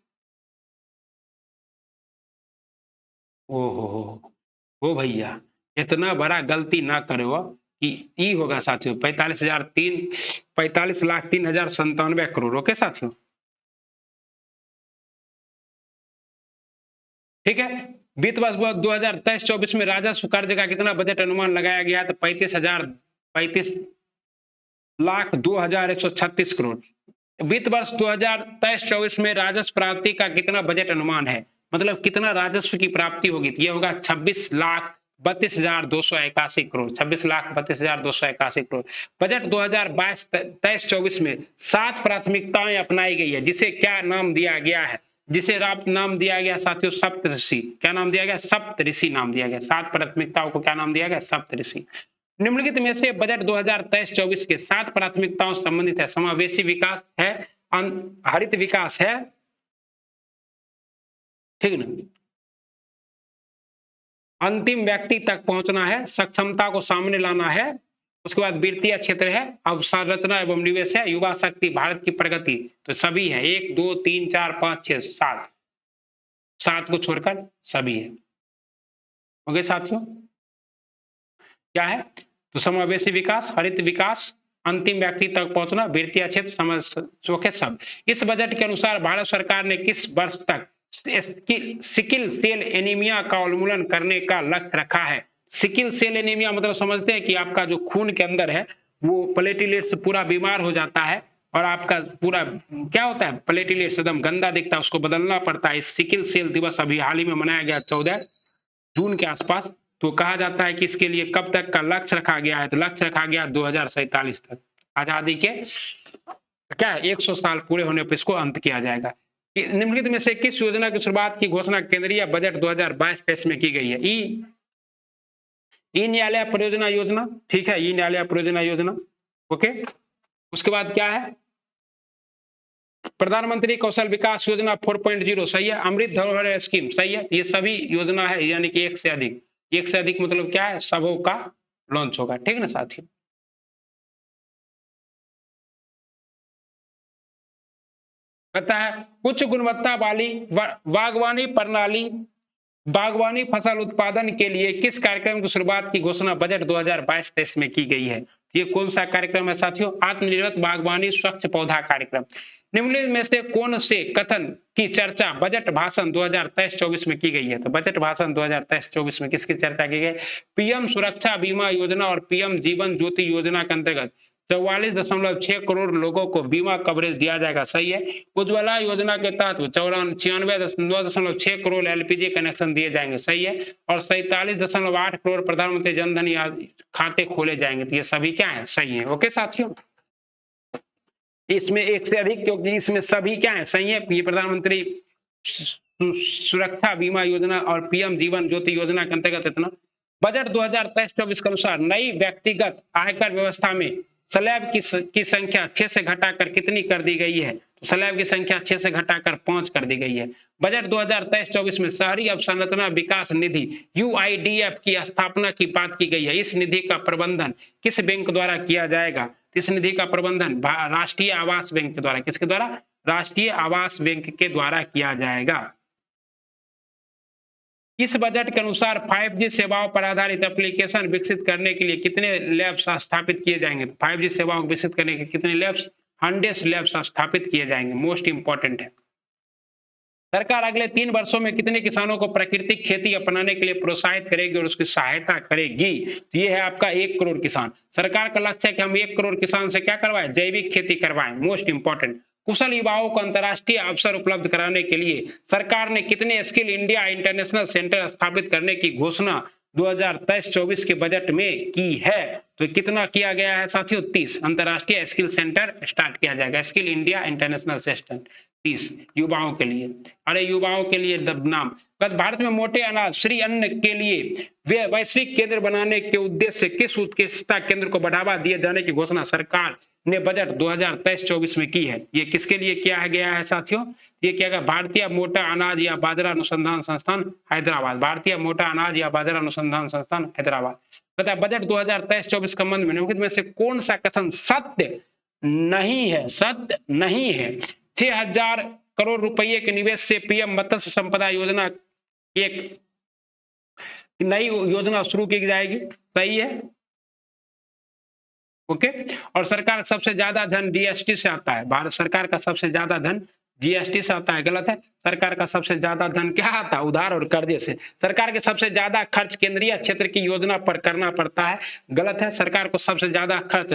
ओ भैया इतना बड़ा गलती ना करो कि ई होगा साथियों 45,03,97 करोड़। ओके साथियों, ठीक है। वित्त वर्ष 2023-24 में राजस्व कर्ज का कितना बजट अनुमान लगाया गया? तो 35,02,136 करोड़। वित्त वर्ष 2023-24 में राजस्व प्राप्ति का कितना बजट अनुमान है? मतलब कितना राजस्व की प्राप्ति होगी? तो ये होगा 26,32,281 करोड़, 26,32,281 करोड़। बजट 2022-23-24 में 7 प्राथमिकताएं अपनाई गई है, जिसे क्या नाम दिया गया है? जिसे नाम दिया गया साथियों सप्तऋषि। क्या नाम दिया गया? सप्तऋषि नाम दिया गया। 7 प्राथमिकताओं को क्या नाम दिया गया? सप्तऋषि। निम्नलिखित में से बजट 2023-24 के 7 प्राथमिकताओं से संबंधित है। समावेशी विकास है, हरित विकास है, ठीक ना, अंतिम व्यक्ति तक पहुंचना है, सक्षमता को सामने लाना है, उसके बाद वित्तीय क्षेत्र है, अवसंरचना एवं निवेश है, युवा शक्ति, भारत की प्रगति। तो सभी है, 1, 2, 3, 4, 5, 6, 7 को छोड़कर सभी है। ओके साथियों, क्या है? तो समावेशी विकास, हरित विकास, अंतिम व्यक्ति तक पहुंचना, वित्तीय क्षेत्र, समझ सब। इस बजट के अनुसार भारत सरकार ने किस वर्ष तक सिकिल सेल एनीमिया का उन्मूलन करने का लक्ष्य रखा है? सिकिल सेल एनीमिया मतलब समझते हैं कि आपका जो खून के अंदर है वो प्लेटलेट्स पूरा बीमार हो जाता है और आपका पूरा क्या होता है, प्लेटलेट्स एकदम गंदा दिखता है, उसको बदलना पड़ता है। सिकिल सेल दिवस अभी हाल ही में मनाया गया 14 जून के आसपास। तो कहा जाता है कि इसके लिए कब तक का लक्ष्य रखा गया है? तो लक्ष्य रखा गया 2047 तक। आजादी के क्या 100 साल पूरे होने पर इसको अंत किया जाएगा। कि निम्नलिखित में से किस योजना की शुरुआत की घोषणा केंद्रीय बजट 2022-23 में की गई है? ई न्यायालय परियोजना योजना, ठीक है, ई न्यायालय परियोजना योजना। ओके, उसके बाद क्या है? प्रधानमंत्री कौशल विकास योजना 4.0 सही है। अमृत धरोहर स्कीम सही है। ये सभी योजना है, यानी कि एक से अधिक मतलब क्या है? सबों का लॉन्च होगा, ठीक ना साथियों। कहता है उच्च गुणवत्ता वाली बागवानी फसल उत्पादन के लिए किस कार्यक्रम की शुरुआत की घोषणा बजट 2022-23 में की गई है? ये कौन सा कार्यक्रम है साथियों? आत्मनिर्भर बागवानी स्वच्छ पौधा कार्यक्रम। निम्नलिखित में से कौन से कथन की चर्चा बजट भाषण 2023-24 में की गई है? तो बजट भाषण 2023-24 में किसकी चर्चा की गई? पीएम सुरक्षा बीमा योजना और पीएम जीवन ज्योति योजना के अंतर्गत 44.6 करोड़ लोगों को बीमा कवरेज दिया जाएगा, सही है। उज्ज्वला योजना के तहत 96.6 करोड़ एलपीजी कनेक्शन दिए जाएंगे, सही है। और 47.8 करोड़ प्रधानमंत्री जनधन खाते खोले जाएंगे। तो ये सभी क्या है? सही है। ओके साथियों, इसमें एक से अधिक, क्योंकि इसमें सभी क्या है? सही है। ये प्रधानमंत्री सुरक्षा बीमा योजना और पीएम जीवन ज्योति योजना के अंतर्गत इतना। बजट 2023-24 के अनुसार नई व्यक्तिगत आयकर व्यवस्था में स्लैब की संख्या 6 से घटाकर कितनी कर दी गई है? तो स्लैब की संख्या 6 से घटाकर 5 कर दी गई है। बजट 2023-24 में शहरी अवसंरचना विकास निधि यूआईडीएफ की स्थापना की बात की गई है। इस निधि का प्रबंधन किस बैंक द्वारा किया जाएगा? इस निधि का प्रबंधन राष्ट्रीय आवास बैंक के द्वारा, किसके द्वारा? राष्ट्रीय आवास बैंक के द्वारा किया जाएगा। इस बजट के अनुसार 5G सेवाओं पर आधारित एप्लीकेशन विकसित करने के लिए कितने लैब्स स्थापित किए जाएंगे? 5G सेवाओं को विकसित करने के कितने लैब्स? 100 लैब्स स्थापित किए जाएंगे। मोस्ट इंपॉर्टेंट है। सरकार अगले 3 वर्षों में कितने किसानों को प्राकृतिक खेती अपनाने के लिए प्रोत्साहित करेगी और उसकी सहायता करेगी? तो ये है आपका 1 करोड़ किसान। सरकार का लक्ष्य है कि हम 1 करोड़ किसान से क्या करवाएं? जैविक खेती करवाएं। Most important. कुशल युवाओं को अंतर्राष्ट्रीय अवसर उपलब्ध कराने के लिए सरकार ने कितने स्किल इंडिया इंटरनेशनल सेंटर स्थापित करने की घोषणा 2023-24 के बजट में की है? तो कितना किया गया है साथियों? 30 अंतर्राष्ट्रीय स्किल सेंटर स्टार्ट किया जाएगा। स्किल इंडिया इंटरनेशनल सेंटर 30 युवाओं के लिए। अरे युवाओं के लिए नाम। भारत में मोटे अनाज श्री अन्न के लिए वैश्विक केंद्र बनाने के उद्देश्य से किस उत्कृष्टता केंद्र को बढ़ावा दिए जाने की घोषणा सरकार ने बजट 2023-24 में की है? ये किसके लिए किया गया है साथियों? ये क्या गया? भारतीय मोटा अनाज या बाजरा अनुसंधान संस्थान हैदराबाद। भारतीय मोटा अनाज या बाजरा अनुसंधान संस्थान हैदराबाद। बता बजट 2023-24 के संबंध में निम्नलिखित में से कौन सा कथन सत्य नहीं है? सत्य नहीं है। 6,000 करोड़ रुपए के निवेश से पीएम मत्स्य संपदा योजना एक नई योजना शुरू की जाएगी, सही है। ओके, और सरकार सबसे ज्यादा धन जीएसटी से आता है। भारत सरकार का सबसे ज्यादा धन जीएसटी से आता है, गलत है। सरकार का सबसे ज्यादा धन क्या आता है? उधार और कर्जे से। सरकार के सबसे ज्यादा खर्च केंद्रीय क्षेत्र की योजना पर करना पड़ता है, गलत है। सरकार को सबसे ज्यादा खर्च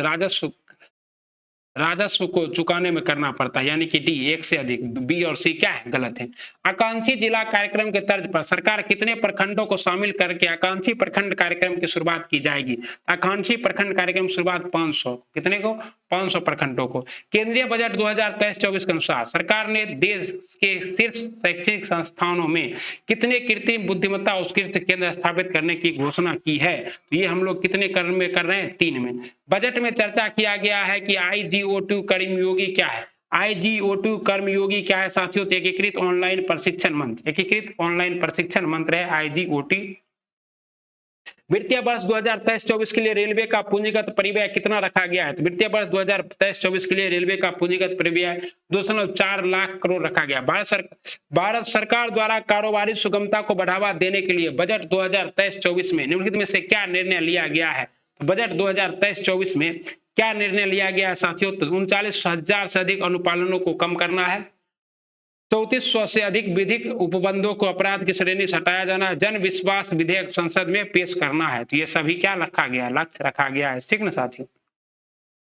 राजस्व को चुकाने में करना पड़ता है, यानी कि डी, एक से अधिक। बी और सी क्या है? गलत है। आकांक्षी जिला कार्यक्रम के तर्ज पर सरकार कितने प्रखंडों को शामिल करके आकांक्षी प्रखंड कार्यक्रम की शुरुआत की जाएगी? आकांक्षी प्रखंड कार्यक्रम शुरुआत 500, कितने को? 500 प्रखंडों को। केंद्रीय बजट 2023-24 के अनुसार सरकार ने देश के शीर्ष शैक्षणिक संस्थानों में कितने कृत्रिम बुद्धिमत्ता उत्कृष्ट केंद्र स्थापित करने की घोषणा की है? तो ये हम लोग कितने क्रम में कर रहे हैं? 3 में। बजट में चर्चा किया गया है कि IGO2 कर्मयोगी क्या है? IGO2 कर्मयोगी क्या है साथियों? तो एकीकृत ऑनलाइन प्रशिक्षण मंच। एकीकृत ऑनलाइन प्रशिक्षण मंत्र है IGO2। वित्तीय वर्ष 2023-24 के लिए रेलवे का पूंजीगत परिव्यय कितना रखा गया है? तो वित्तीय वर्ष 2023-24 के लिए रेलवे का पूंजीगत परिव्यय 2.4 लाख करोड़ रखा गया। भारत सरकार द्वारा कारोबारी सुगमता को बढ़ावा देने के लिए बजट 2023-24 में निम्नलिखित में से क्या निर्णय लिया गया है? तो बजट 2023-24 में क्या निर्णय लिया गया है साथियों? तो 39,000 से अधिक अनुपालनों को कम करना है। 3400 से अधिक विधिक उपबंधों को अपराध की श्रेणी से हटाया जाना है। जन विश्वास विधेयक संसद में पेश करना है। तो ये सभी क्या रखा गया? लक्ष्य रखा गया है, ठीक ना साथियों।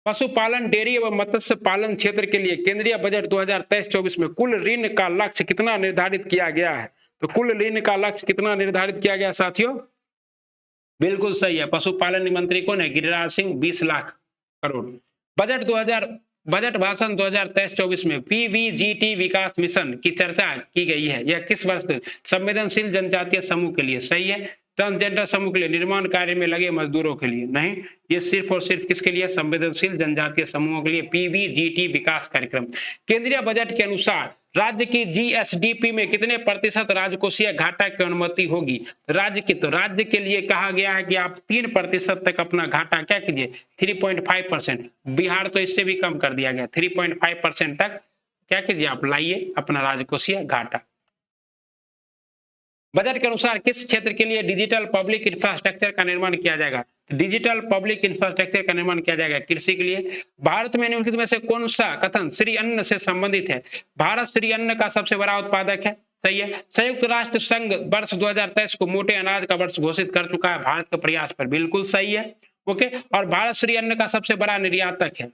पशुपालन, डेयरी एवं मत्स्य पालन क्षेत्र के लिए केंद्रीय बजट 2023-24 में कुल ऋण का लक्ष्य कितना निर्धारित किया गया है? तो कुल ऋण का लक्ष्य कितना निर्धारित किया गया साथियों? बिल्कुल सही है। पशुपालन मंत्री कौन है? गिरिराज सिंह, 20 लाख करोड़। बजट बजट भाषण 2023-24 में पीवीजीटी विकास मिशन की चर्चा की गई है। यह किस वर्ष संवेदनशील जनजातीय समूह के लिए सही है, ट्रांसजेंडर समूह के लिए, निर्माण कार्य में लगे मजदूरों के लिए नहीं, ये सिर्फ और सिर्फ किसके लिए, संवेदनशील जनजातीय समूहों के लिए पीवीजीटी विकास कार्यक्रम। केंद्रीय बजट के अनुसार राज्य की जीएसडीपी में कितने प्रतिशत राजकोषीय घाटा की अनुमति होगी? राज्य के लिए कहा गया है कि आप 3% तक अपना घाटा क्या कीजिए, 3.5%। बिहार तो इससे भी कम कर दिया गया, 3.5% तक क्या कीजिए, आप लाइए अपना राजकोषीय घाटा। बजट के अनुसार किस क्षेत्र के लिए डिजिटल पब्लिक इंफ्रास्ट्रक्चर का निर्माण किया जाएगा? डिजिटल पब्लिक इंफ्रास्ट्रक्चर का निर्माण किया जाएगा कृषि के लिए। भारत में निम्नलिखित में से कौन सा कथन श्री अन्न से संबंधित है? भारत श्री अन्न का सबसे बड़ा उत्पादक है, सही है। संयुक्त राष्ट्र संघ वर्ष 2023 को मोटे अनाज का वर्ष घोषित कर चुका है भारत के प्रयास पर, बिल्कुल सही है। ओके, और भारत श्री अन्न का सबसे बड़ा निर्यातक है,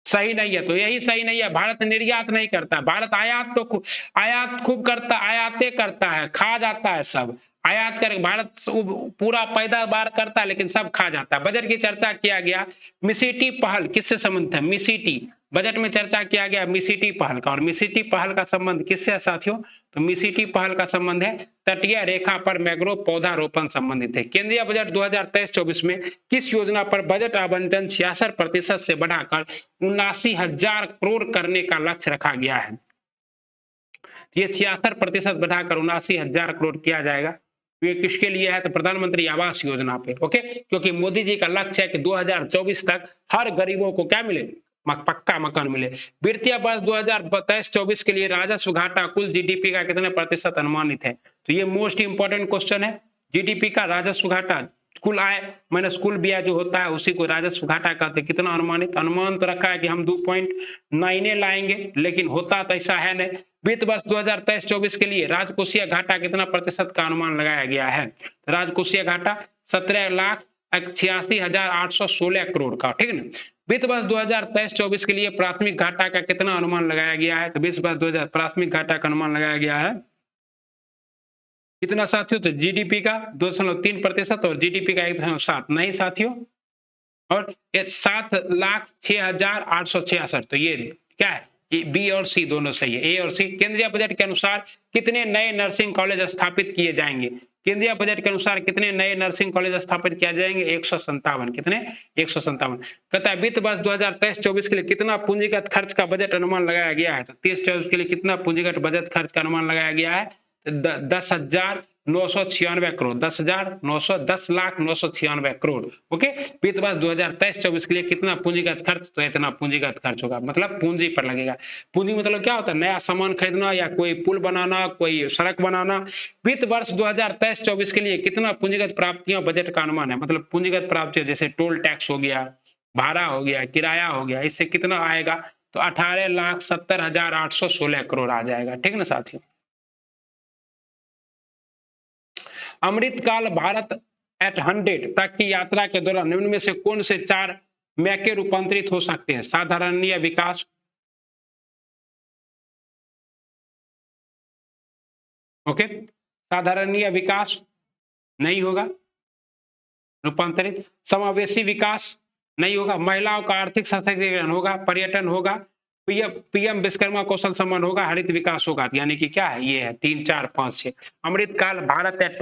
सही नहीं है, तो यही सही नहीं है। भारत निर्यात नहीं करता, भारत आयात तो आयात खूब करता, आयातें करता है, खा जाता है सब। आयात कर भारत पूरा पैदावार करता है लेकिन सब खा जाता है। बजट की चर्चा किया गया मिसिटी पहल किससे संबंधित है? मिसिटी, बजट में चर्चा किया गया मिसिटी पहल का, और मिसिटी पहल का संबंध किससे है साथियों? तो मिसिटी पहल का संबंध है तटीय रेखा पर मैंग्रोव पौधारोपण संबंधित है। केंद्रीय बजट 2023-24 में किस योजना पर बजट आवंटन 66% से बढ़ाकर 79,000 करोड़ करने का लक्ष्य रखा गया है? ये 66% बढ़ाकर 79,000 करोड़ किया जाएगा। ये किसके लिए है? तो प्रधानमंत्री आवास योजना पे। ओके, क्योंकि मोदी जी का लक्ष्य है कि 2024 तक हर गरीबों को क्या मिले, पक्का मकान मिले। वित्तीय वर्ष 2023-24 के लिए राजस्व घाटा कुल जीडीपी का कितने प्रतिशत अनुमानित है? तो ये मोस्ट इंपोर्टेंट क्वेश्चन है। जीडीपी का राजस्व घाटा, कुल आय माइनस कुल व्यय जो होता है उसी को राजस्व घाटा कहते हैं। कितना अनुमानित? अनुमान तो रखा है कि हम 2.9 लाएंगे, लेकिन होता तो ऐसा है नहीं। वित्त वर्ष 2023-24 के लिए राजकोषीय घाटा कितना प्रतिशत का अनुमान लगाया गया है? राजकोषीय घाटा 17,86,816 करोड़ का, ठीक है ना। वित्त वर्ष 2023-24 के लिए प्राथमिक घाटा का कितना अनुमान लगाया गया है? तो वित्त वर्ष 2000 प्राथमिक घाटा का अनुमान लगाया गया है कितना साथियों? तो जीडीपी का 2.3% और जीडीपी का 1.7 नहीं साथियों, और 7,06,866। तो ये क्या है? बी और सी दोनों सही है, ए और सी। केंद्रीय बजट के अनुसार कितने नए नर्सिंग कॉलेज स्थापित किए जाएंगे? केंद्रीय बजट के अनुसार कितने नए नर्सिंग कॉलेज स्थापित किया जाएंगे? 157। कितने? 157। कहता है वित्त वर्ष 2023-24 के लिए कितना पूंजीगत खर्च का बजट अनुमान लगाया गया है? तो 23-24 के लिए कितना पूंजीगत बजट खर्च का अनुमान लगाया गया है? 10,996 करोड़, 10,996 करोड़। ओके, वित्त वर्ष 2023-24 के लिए कितना पूंजीगत खर्च? तो इतना पूंजीगत खर्च होगा, मतलब पूंजी पर लगेगा। पूंजी मतलब क्या होता है? नया सामान खरीदना या कोई पुल बनाना, कोई सड़क बनाना। वित्त वर्ष 2023-24 के लिए कितना पूंजीगत प्राप्तियों बजट का अनुमान है? मतलब पूंजीगत प्राप्तियों जैसे टोल टैक्स हो गया, भाड़ा हो गया, किराया हो गया, इससे कितना आएगा? तो 18,70,816 करोड़ आ जाएगा, ठीक ना साथियों। अमृतकाल भारत एट 100 तक की यात्रा के दौरान निम्न में से कौन से 4 मैके रूपांतरित हो सकते हैं? साधारणीय विकास, ओके, साधारणीय विकास नहीं होगा रूपांतरित, समावेशी विकास नहीं होगा, महिलाओं का आर्थिक सशक्तिकरण होगा, पर्यटन होगा, पीएम विश्वकर्मा कौशल सम्मान होगा, हरित विकास होगा। यानी कि क्या है? ये है 3, 4, 5, 6। अमृतकाल भारत एट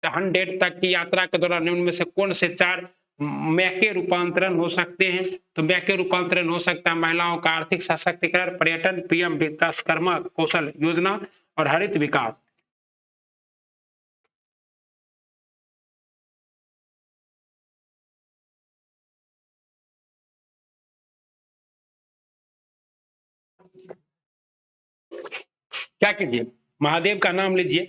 100 तक की यात्रा के दौरान निम्न में से कौन से 4 मैके रूपांतरण हो सकते हैं? तो मैके रूपांतरण हो सकता है महिलाओं का आर्थिक सशक्तिकरण, पर्यटन, पीएम विश्वकर्मा कौशल योजना और हरित विकास। क्या कीजिए? महादेव का नाम लीजिए,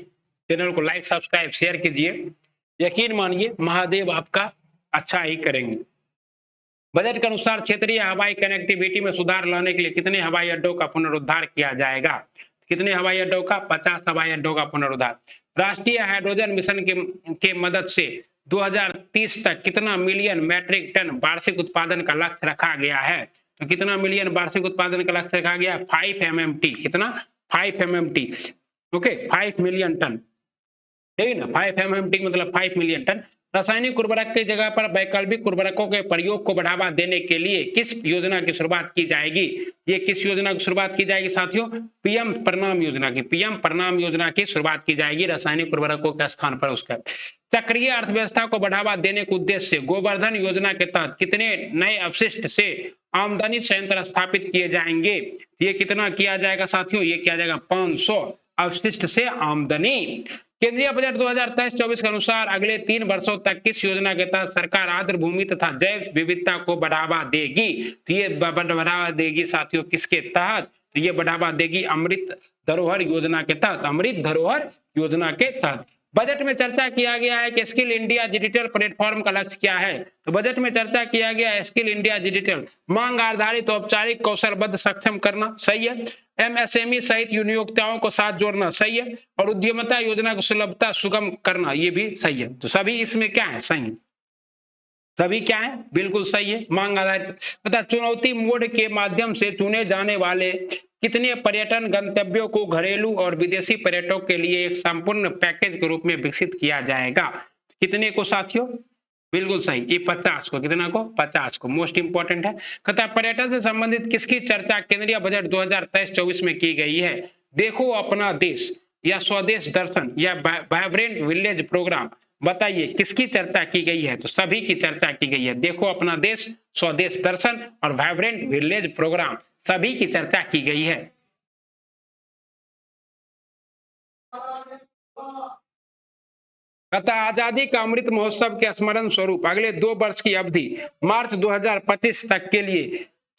चैनल को लाइक सब्सक्राइब शेयर कीजिए। यकीन मानिए महादेव आपका अच्छा ही करेंगे। बजट के अनुसार क्षेत्रीय हवाई कनेक्टिविटी में सुधार लाने के लिए कितने हवाई अड्डों का पुनरुद्धार किया जाएगा? कितने हवाई अड्डों का? 50 हवाई अड्डों का पुनरुद्धार। राष्ट्रीय हाइड्रोजन मिशन के मदद से 2030 तक कितना मिलियन मैट्रिक टन वार्षिक उत्पादन का लक्ष्य रखा गया है? तो कितना मिलियन वार्षिक उत्पादन का लक्ष्य रखा गया? 5 MMT। कितना? 5 MMT। ओके, 5 मिलियन टन, ठीक है ना। 5 MMT मतलब 5 मिलियन टन। रासायनिक उर्वरक की जगह पर वैकल्पिक उर्वरकों के प्रयोग को बढ़ावा देने के लिए किस योजना की शुरुआत की जाएगी? ये किस योजना की शुरुआत की जाएगी साथियों? पीएम प्रणाम योजना की, पीएम प्रणाम योजना की शुरुआत की जाएगी रासायनिक उर्वरकों के स्थान पर उसका। चक्रीय अर्थव्यवस्था को बढ़ावा देने के उद्देश्य से गोवर्धन योजना के तहत कितने नए अपशिष्ट से आमदनी संयंत्र स्थापित किए जाएंगे? ये कितना किया जाएगा साथियों? ये किया जाएगा 500 अपशिष्ट से आमदनी। केंद्रीय बजट 2023-24 के अनुसार अगले 3 वर्षों तक किस योजना के तहत सरकार आर्द्र भूमि तथा जैव विविधता को बढ़ावा देगी? तो ये बढ़ावा देगी साथियों किसके तहत? तो ये बढ़ावा देगी अमृत धरोहर योजना के तहत, अमृत धरोहर योजना के तहत। बजट में चर्चा किया गया है कि स्किल इंडिया डिजिटल प्लेटफॉर्म का लक्ष्य क्या है? तो बजट में चर्चा किया गया है स्किल इंडिया डिजिटल मांग आधारित औपचारिक कौशलबद्ध सक्षम करना, सही है। एमएसएमई सहित नियोक्ताओं को साथ जोड़ना, सही है। और उद्यमिता योजना को सुलभता सुगम करना, ये भी सही है। तो सभी इसमें क्या है? सही है। सभी क्या है? बिल्कुल सही है। मांग आधारित तथा चुनौती मोड के माध्यम से चुने जाने वाले कितने पर्यटन गंतव्यों को घरेलू और विदेशी पर्यटकों के लिए एक संपूर्ण पैकेज के रूप में विकसित किया जाएगा? कितने को साथियों? बिल्कुल सही, ये 50 को। कितना को? 50 को। मोस्ट इंपॉर्टेंट है। कहता पर्यटन से संबंधित किसकी चर्चा केंद्रीय बजट 2023-24 में की गई है? देखो अपना देश या स्वदेश दर्शन या वाइब्रेंट विलेज प्रोग्राम, बताइए किसकी चर्चा की गई है? तो सभी की चर्चा की गई है। देखो अपना देश, स्वदेश दर्शन और वाइब्रेंट विलेज प्रोग्राम, सभी की चर्चा की गई है। अतः आजादी का अमृत महोत्सव के स्मरण स्वरूप अगले 2 वर्ष की अवधि मार्च 2025 तक के लिए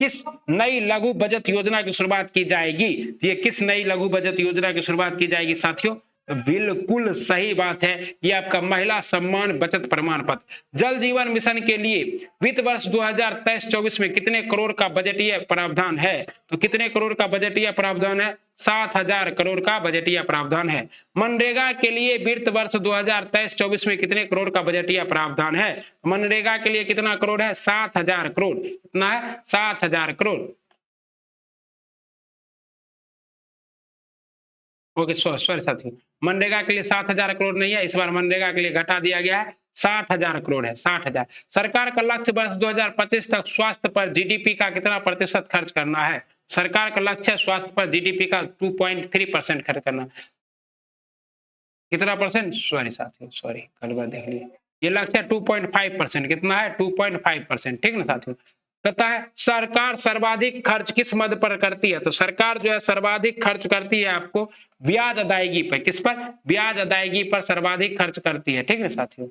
किस नई लघु बचत योजना की शुरुआत की जाएगी? ये किस नई लघु बचत योजना की शुरुआत की जाएगी साथियों? बिल्कुल सही बात है, ये आपका महिला सम्मान बचत प्रमाण पत्र। जल जीवन मिशन के लिए वित्त वर्ष 2023-24 में कितने करोड़ का बजटीय प्रावधान है? तो कितने करोड़ का बजटीय प्रावधान है? 7,000 करोड़ का बजटीय प्रावधान है। मनरेगा के लिए वित्त वर्ष 2023-24 में कितने करोड़ का बजटीय प्रावधान है? मनरेगा के लिए कितना करोड़ है? 7,000 करोड़। कितना है? 7,000 करोड़। ओके, सॉरी साथियों, मनरेगा के लिए 7,000 करोड़ नहीं है, इस बार मनरेगा के लिए घटा दिया गया है, 60,000 करोड़ है, 60,000। सरकार का लक्ष्य वर्ष 2025 तक स्वास्थ्य पर जीडीपी का कितना प्रतिशत खर्च करना है? सरकार का लक्ष्य है स्वास्थ्य पर जीडीपी का 2.3% खर्च करना। कितना परसेंट? सॉरी साथियों, सॉरी गड़बड़ देख लिया। ये लक्ष्य है 2.5%। कितना है? 2.5%। ठीक ना साथियों? कहता है सरकार सर्वाधिक खर्च किस मद पर करती है? तो सरकार जो है सर्वाधिक खर्च करती है आपको ब्याज अदायगी पर। किस पर? ब्याज अदायगी पर सर्वाधिक खर्च करती है। ठीक है साथियों?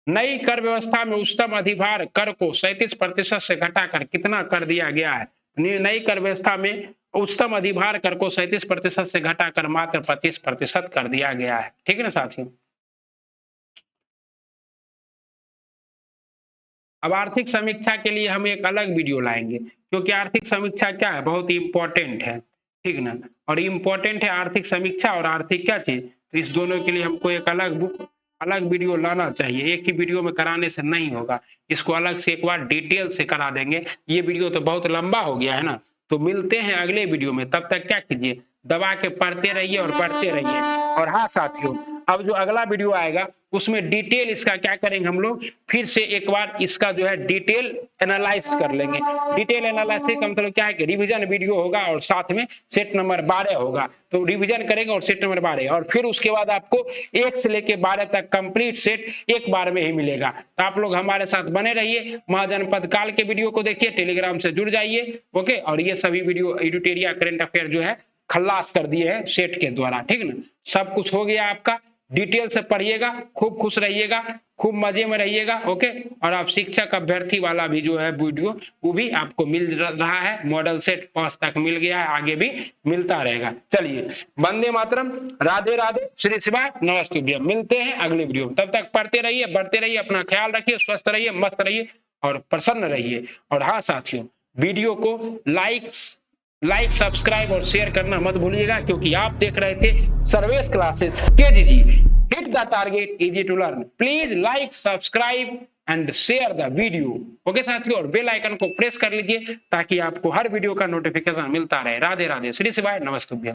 नई कर व्यवस्था में उच्चतम अधिभार कर को 37% से घटाकर कितना कर दिया गया है? नई कर व्यवस्था में उच्चतम अधिभार कर को 37% से घटाकर मात्र 25% कर दिया गया है। ठीक है ना साथियों? अब आर्थिक समीक्षा के लिए हम एक अलग वीडियो लाएंगे, क्योंकि आर्थिक समीक्षा क्या है? बहुत ही इंपॉर्टेंट है। ठीक ना? और इंपॉर्टेंट है आर्थिक समीक्षा और आर्थिक क्या चीज, तो इस दोनों के लिए हमको एक अलग बुक, अलग वीडियो लाना चाहिए। एक ही वीडियो में कराने से नहीं होगा, इसको अलग से एक बार डिटेल से करा देंगे। ये वीडियो तो बहुत लंबा हो गया है ना, तो मिलते हैं अगले वीडियो में। तब तक क्या कीजिए, दबा के पढ़ते रहिए और पढ़ते रहिए। और हाँ साथियों, अब जो अगला वीडियो आएगा उसमें डिटेल इसका क्या करेंगे, हम लोग फिर से एक बार इसका जो है डिटेल एनालाइज कर लेंगे। डिटेल एनालिसिस का मतलब क्या है कि रिवीजन वीडियो होगा और साथ में सेट नंबर 12 होगा। तो रिवीजन करेंगे और सेट नंबर 12, और फिर उसके बाद आपको 1 से लेके 12 तक कंप्लीट सेट एक बार में ही मिलेगा। तो आप लोग हमारे साथ बने रहिए, महाजनपद काल के वीडियो को देखिए, टेलीग्राम से जुड़ जाइए। ओके, और ये सभी वीडियो एडुटेरिया करंट अफेयर जो है खल्लास कर दिए हैं सेट के द्वारा। ठीक ना? सब कुछ हो गया आपका, डिटेल से पढ़िएगा, खूब खुश रहिएगा, खूब मजे में रहिएगा। ओके, और आप शिक्षक अभ्यर्थी वाला भी जो है वीडियो वो भी आपको मिल रहा है। मॉडल सेट 5 तक मिल गया है, आगे भी मिलता रहेगा। चलिए, वंदे मातरम, राधे राधे, श्री शिवाय, नमस्ते। मिलते हैं अगले वीडियो में। तब तक पढ़ते रहिए, बढ़ते रहिए, अपना ख्याल रखिए, स्वस्थ रहिए, मस्त रहिए और प्रसन्न रहिए। और हाँ साथियों, वीडियो को लाइक सब्सक्राइब और शेयर करना मत भूलिएगा, क्योंकि आप देख रहे थे Sarvesh classes KGG. Hit the target, easy to learn. Please like, subscribe and share the video. Okay साथियों, और बेल आइकन को प्रेस कर लीजिए ताकि आपको हर वीडियो का नोटिफिकेशन मिलता रहे। राधे राधे, श्री शिवाय, नमस्तुभ्यं।